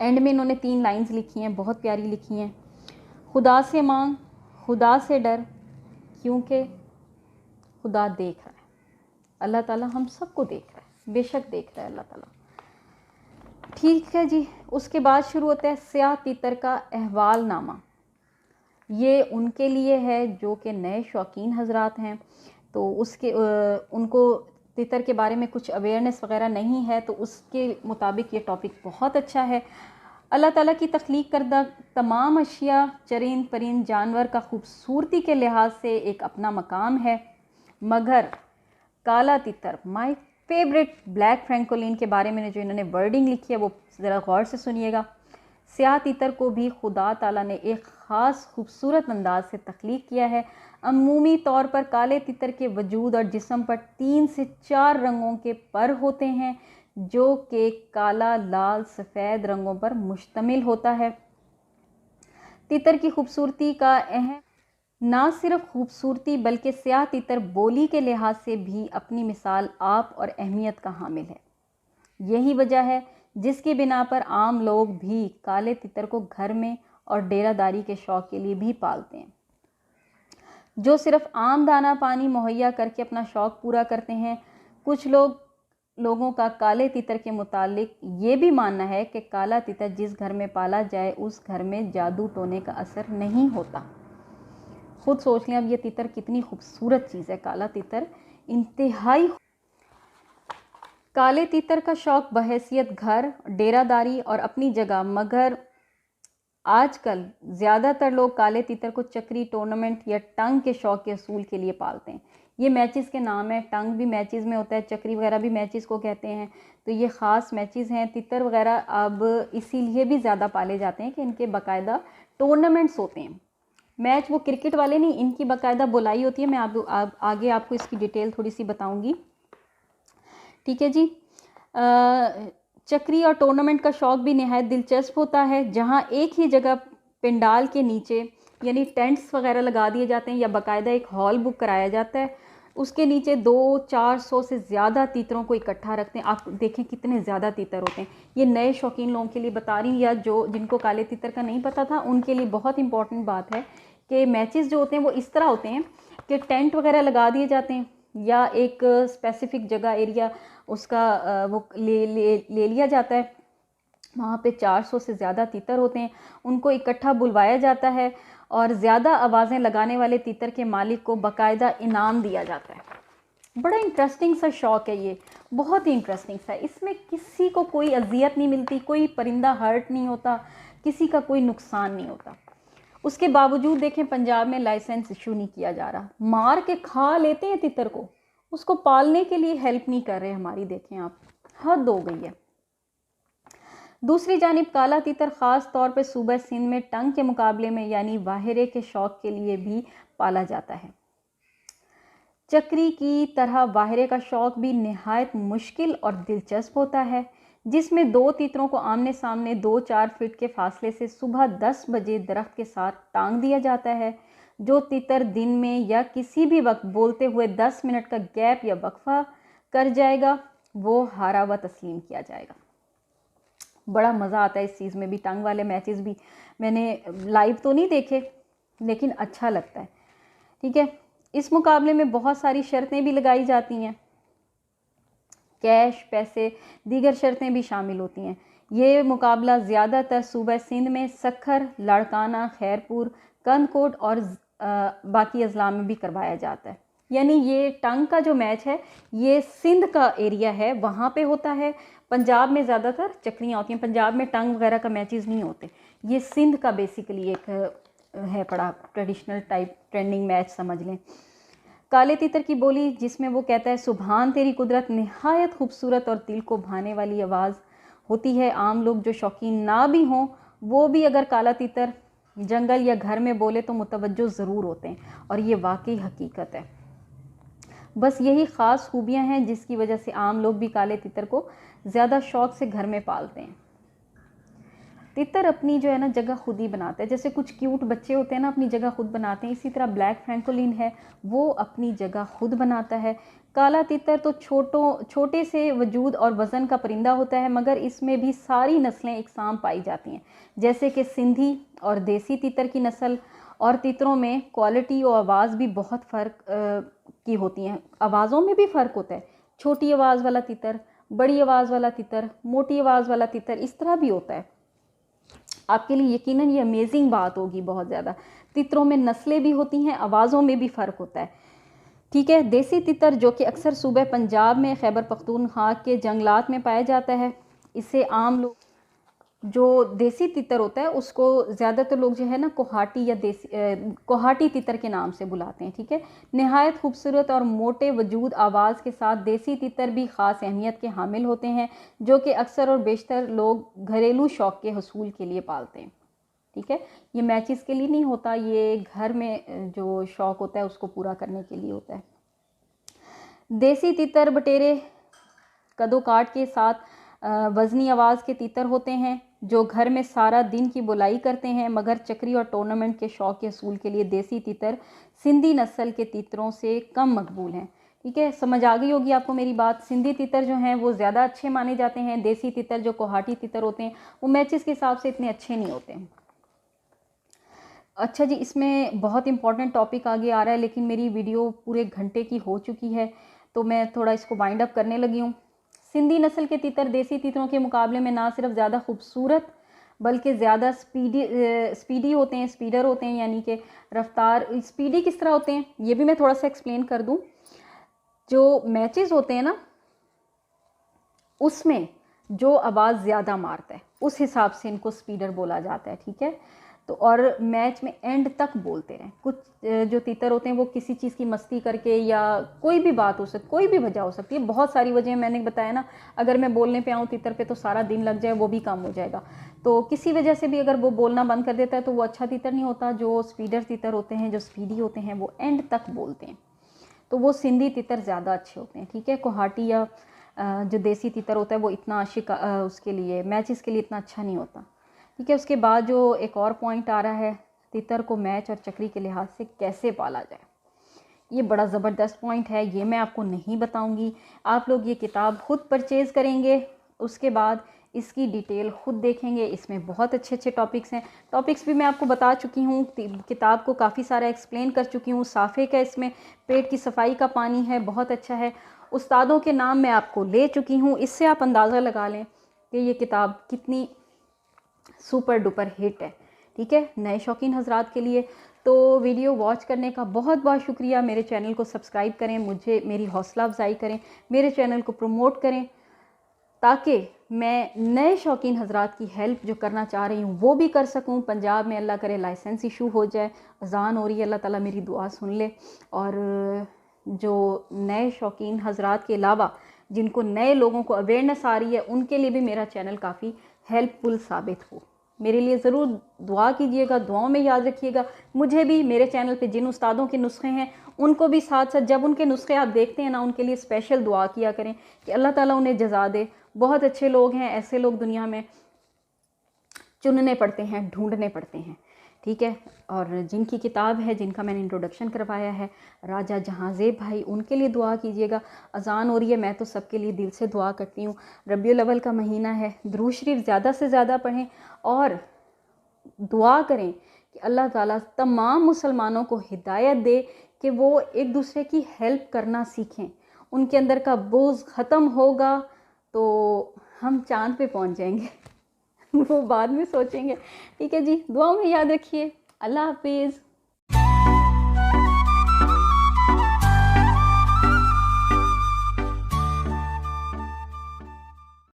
एंड में इन्होंने 3 लाइंस लिखी हैं, बहुत प्यारी लिखी हैं। खुदा से मांग, खुदा से डर, क्योंकि खुदा देख रहा है। अल्लाह ताला हम सबको देख रहा है, बेशक देख रहा है अल्लाह ताला। ठीक है जी, उसके बाद शुरू होता है स्याह तीतर का अहवालनामा। ये उनके लिए है जो कि नए शौकीन हजरात हैं, तो उसके उनको तितर के बारे में कुछ अवेयरनेस वगैरह नहीं है, तो उसके मुताबिक ये टॉपिक बहुत अच्छा है। अल्लाह ताला की तख्लीक करदा तमाम अशिया, चरिंद परिंद जानवर का खूबसूरती के लिहाज से एक अपना मकाम है, मगर काला तितर, माय फेवरेट ब्लैक फ्रैंकोलिन के बारे में जो इन्होंने वर्डिंग लिखी है वो ज़रा गौर से सुनिएगा। स्याह तितर को भी खुदा ताला ने एक ख़ास खूबसूरत अंदाज से तख्लीक किया है। अमूमी तौर पर काले तितर के वजूद और जिस्म पर 3 से 4 रंगों के पर होते हैं, जो कि काला, लाल, सफ़ेद रंगों पर मुश्तमिल होता है। तितर की खूबसूरती का अहम ना सिर्फ खूबसूरती बल्कि स्याह तितर बोली के लिहाज से भी अपनी मिसाल आप और अहमियत का हामिल है। यही वजह है जिसकी बिना पर आम लोग भी काले तितर को घर में और डेरादारी के शौक़ के लिए भी पालते हैं। जो सिर्फ आम दाना पानी मुहैया करके अपना शौक़ पूरा करते हैं। कुछ लोगों का काले तितर के मुतालिक ये भी मानना है कि काला तितर जिस घर में पाला जाए उस घर में जादू टोने का असर नहीं होता। खुद सोच लें अब ये तितर कितनी खूबसूरत चीज़ है। काला तितर इंतहाई। काले तितर का शौक़ बहैसियत घर, डेरादारी और अपनी जगह, मगर आजकल ज़्यादातर लोग काले तितर को चक्री, टूर्नामेंट या टंग के शौक़ के असूल के लिए पालते हैं। ये मैचेस के नाम है, टंग भी मैचेस में होता है, चक्री वगैरह भी मैचेस को कहते हैं। तो ये ख़ास मैचेस हैं। तितर वगैरह अब इसीलिए भी ज़्यादा पाले जाते हैं कि इनके बाकायदा टूर्नामेंट्स होते हैं। मैच वो क्रिकेट वाले नहीं, इनकी बाकायदा बुलाई होती है। मैं आगे आपको इसकी डिटेल थोड़ी सी बताऊँगी। ठीक है जी। चक्री और टूर्नामेंट का शौक़ भी नहायत दिलचस्प होता है, जहां एक ही जगह पंडाल के नीचे यानी टेंट्स वगैरह लगा दिए जाते हैं या बाकायदा एक हॉल बुक कराया जाता है। उसके नीचे 200-400 से ज़्यादा तीतरों को इकट्ठा रखते हैं। आप देखें कितने ज़्यादा तीतर होते हैं। ये नए शौकीन लोगों के लिए बता रही हूँ, या जिनको काले तीतर का नहीं पता था उनके लिए बहुत इंपॉर्टेंट बात है कि मैचेस जो होते हैं वो इस तरह होते हैं कि टेंट वगैरह लगा दिए जाते हैं या एक स्पेसिफिक जगह एरिया उसका वो ले लिया जाता है। वहाँ पे 400 से ज़्यादा तीतर होते हैं, उनको इकट्ठा बुलवाया जाता है और ज़्यादा आवाज़ें लगाने वाले तीतर के मालिक को बाकायदा इनाम दिया जाता है। बड़ा इंटरेस्टिंग सा शौक़ है ये, बहुत ही इंटरेस्टिंग सा। इसमें किसी को कोई अजियत नहीं मिलती, कोई परिंदा हर्ट नहीं होता, किसी का कोई नुकसान नहीं होता। उसके बावजूद देखें पंजाब में लाइसेंस इशू नहीं किया जा रहा। मार के खा लेते हैं तितर को, उसको पालने के लिए हेल्प नहीं कर रहे हमारी। देखें आप, हद हो गई है। दूसरी जानिब काला तीतर ख़ास तौर पर सूबा सिंध में टंग के मुकाबले में यानी वाहिरे के शौक़ के लिए भी पाला जाता है। चक्री की तरह वाहिरे का शौक़ भी नहायत मुश्किल और दिलचस्प होता है, जिसमें 2 तीतरों को आमने सामने 2-4 फीट के फासले से सुबह 10 बजे दरख्त के साथ टांग दिया जाता है। जो तीतर दिन में या किसी भी वक्त बोलते हुए 10 मिनट का गैप या वक्फा कर जाएगा वो हारा व तस्लीम किया जाएगा। बड़ा मज़ा आता है इस चीज़ में भी। टंग वाले मैचेस भी मैंने लाइव तो नहीं देखे, लेकिन अच्छा लगता है। ठीक है, इस मुकाबले में बहुत सारी शर्तें भी लगाई जाती हैं, कैश, पैसे, दीगर शर्तें भी शामिल होती हैं। ये मुकाबला ज़्यादातर सूबा सिंध में सखर, लाड़काना, खैरपुर, कंदकोट और बाकी अजला में भी करवाया जाता है। यानी ये टंग का जो मैच है ये सिंध का एरिया है, वहाँ पे होता है। पंजाब में ज़्यादातर चक्रियाँ होती हैं, पंजाब में टंग वगैरह का मैचेस नहीं होते। ये सिंध का बेसिकली एक है बड़ा ट्रेडिशनल टाइप ट्रेंडिंग मैच समझ लें। काले तीतर की बोली जिसमें वो कहता है सुभान तेरी कुदरत, नहायत खूबसूरत और दिल को भाने वाली आवाज़ होती है। आम लोग जो शौकीन ना भी हों वो भी अगर काला तीतर जंगल या घर में बोले तो मुतवज्जो ज़रूर होते हैं, और ये वाकई हकीकत है। बस यही ख़ास खूबियाँ हैं जिसकी वजह से आम लोग भी काले तीतर को ज़्यादा शौक़ से घर में पालते हैं। तितर अपनी जो है ना जगह खुद ही बनाता है। जैसे कुछ क्यूट बच्चे होते हैं ना अपनी जगह खुद बनाते हैं, इसी तरह ब्लैक फ्रैंकोलिन है वो अपनी जगह खुद बनाता है। काला तितर तो छोटे से वजूद और वज़न का परिंदा होता है, मगर इसमें भी सारी नस्लें एकसां पाई जाती हैं, जैसे कि सिंधी और देसी तितर की नस्ल। और तितरों में क्वालिटी और आवाज़ भी बहुत फ़र्क की होती हैं, आवाज़ों में भी फ़र्क होता है। छोटी आवाज़ वाला तितर, बड़ी आवाज़ वाला तितर, मोटी आवाज़ वाला तितर, इस तरह भी होता है। आपके लिए यकीनन ये अमेजिंग बात होगी बहुत ज़्यादा। तितरों में नस्लें भी होती हैं, आवाज़ों में भी फ़र्क होता है। ठीक है, देसी तितर जो कि अक्सर सूबे पंजाब में खैबर पख्तूनख्वा के जंगलात में पाया जाता है, इसे आम लोग जो देसी तितर होता है उसको ज़्यादातर लोग जो है ना कोहाटी या कोहाटी तितर के नाम से बुलाते हैं। ठीक है, नहायत खूबसूरत और मोटे वजूद आवाज़ के साथ देसी तितर भी ख़ास अहमियत के हामिल होते हैं, जो कि अक्सर और बेशतर लोग घरेलू शौक़ के हसूल के लिए पालते हैं। ठीक है, ये मैचेस के लिए नहीं होता, ये घर में जो शौक़ होता है उसको पूरा करने के लिए होता है। देसी तितर बटेरे कदो काट के साथ वज़नी आवाज़ के तीतर होते हैं जो घर में सारा दिन की बुलाई करते हैं, मगर चक्री और टूर्नामेंट के शौक़ के असूल के लिए देसी तीतर सिंधी नस्ल के तीतरों से कम मकबूल हैं। ठीक है, समझ आ गई होगी आपको मेरी बात। सिंधी तीतर जो हैं वो ज़्यादा अच्छे माने जाते हैं, देसी तीतर जो कोहाटी तीतर होते हैं वो मैचेस के हिसाब से इतने अच्छे नहीं होते हैं। अच्छा जी, इसमें बहुत इंपॉर्टेंट टॉपिक आगे आ रहा है, लेकिन मेरी वीडियो पूरे घंटे की हो चुकी है तो मैं थोड़ा इसको वाइंड अप करने लगी हूँ। सिंधी नस्ल के तीतर देसी तीतरों के मुकाबले में ना सिर्फ ज़्यादा खूबसूरत बल्कि ज़्यादा स्पीडी होते हैं, स्पीडर होते हैं, यानी कि रफ्तार। स्पीडी किस तरह होते हैं ये भी मैं थोड़ा सा एक्सप्लेन कर दूं। जो मैचेस होते हैं ना उसमें जो आवाज़ ज़्यादा मारता है उस हिसाब से इनको स्पीडर बोला जाता है। ठीक है, तो और मैच में एंड तक बोलते रहें। कुछ जो तीतर होते हैं वो किसी चीज़ की मस्ती करके, या कोई भी बात हो सकती, कोई भी वजह हो सकती है, बहुत सारी वजह मैंने बताया ना। अगर मैं बोलने पे आऊँ तीतर पे तो सारा दिन लग जाए, वो भी काम हो जाएगा। तो किसी वजह से भी अगर वो बोलना बंद कर देता है तो वो अच्छा तीतर नहीं होता। जो स्पीडर तीतर होते हैं, जो स्पीडी होते हैं, वो एंड तक बोलते हैं, तो वो सिंधी तीतर ज़्यादा अच्छे होते हैं। ठीक है, कोहाटी या जो देसी तीतर होता है वो इतना उसके लिए मैचेस के लिए इतना अच्छा नहीं होता। ठीक है, उसके बाद जो एक और पॉइंट आ रहा है, तीतर को मैच और चक्री के लिहाज से कैसे पाला जाए, ये बड़ा ज़बरदस्त पॉइंट है, ये मैं आपको नहीं बताऊंगी। आप लोग ये किताब खुद परचेज़ करेंगे, उसके बाद इसकी डिटेल खुद देखेंगे। इसमें बहुत अच्छे अच्छे टॉपिक्स हैं, टॉपिक्स भी मैं आपको बता चुकी हूँ, किताब को काफ़ी सारा एक्सप्लेन कर चुकी हूँ। साफ़े का इसमें पेट की सफाई का पानी है, बहुत अच्छा है। उस्तादों के नाम मैं आपको ले चुकी हूँ, इससे आप अंदाज़ा लगा लें कि ये किताब कितनी सुपर डुपर हिट है। ठीक है, नए शौकीन हजरात के लिए तो वीडियो वॉच करने का बहुत बहुत शुक्रिया। मेरे चैनल को सब्सक्राइब करें, मुझे मेरी हौसला अफजाई करें, मेरे चैनल को प्रमोट करें, ताकि मैं नए शौकीन हजरात की हेल्प जो करना चाह रही हूँ वो भी कर सकूँ। पंजाब में अल्लाह करे लाइसेंस इशू हो जाए, अजान हो रही है, अल्लाह ताला मेरी दुआ सुन ले। और जो नए शौकीन हजरात के अलावा जिनको नए लोगों को अवेयरनेस आ रही है उनके लिए भी मेरा चैनल काफ़ी हेल्पफुल साबित हो। मेरे लिए ज़रूर दुआ कीजिएगा, दुआओं में याद रखिएगा। मुझे भी मेरे चैनल पे जिन उस्तादों के नुस्खे हैं उनको भी साथ साथ जब उनके नुस्खे आप देखते हैं ना, उनके लिए स्पेशल दुआ किया करें कि अल्लाह ताला उन्हें जज़ा दे। बहुत अच्छे लोग हैं, ऐसे लोग दुनिया में चुनने पड़ते हैं, ढूंढने पड़ते हैं। ठीक है, और जिनकी किताब है, जिनका मैंने इंट्रोडक्शन करवाया है, राजा जहांज़ेब भाई, उनके लिए दुआ कीजिएगा। अज़ान हो रही है, मैं तो सबके लिए दिल से दुआ करती हूँ। रबीउल अव्वल का महीना है, दुरूद शरीफ ज़्यादा से ज़्यादा पढ़ें और दुआ करें कि अल्लाह ताला तमाम मुसलमानों को हिदायत दे कि वो एक दूसरे की हेल्प करना सीखें। उनके अंदर का बोझ ख़त्म होगा तो हम चाँद पे पहुँच जाएंगे वो बाद में सोचेंगे। ठीक है जी, दुआओं में याद रखिए। अल्लाह हाफिज़।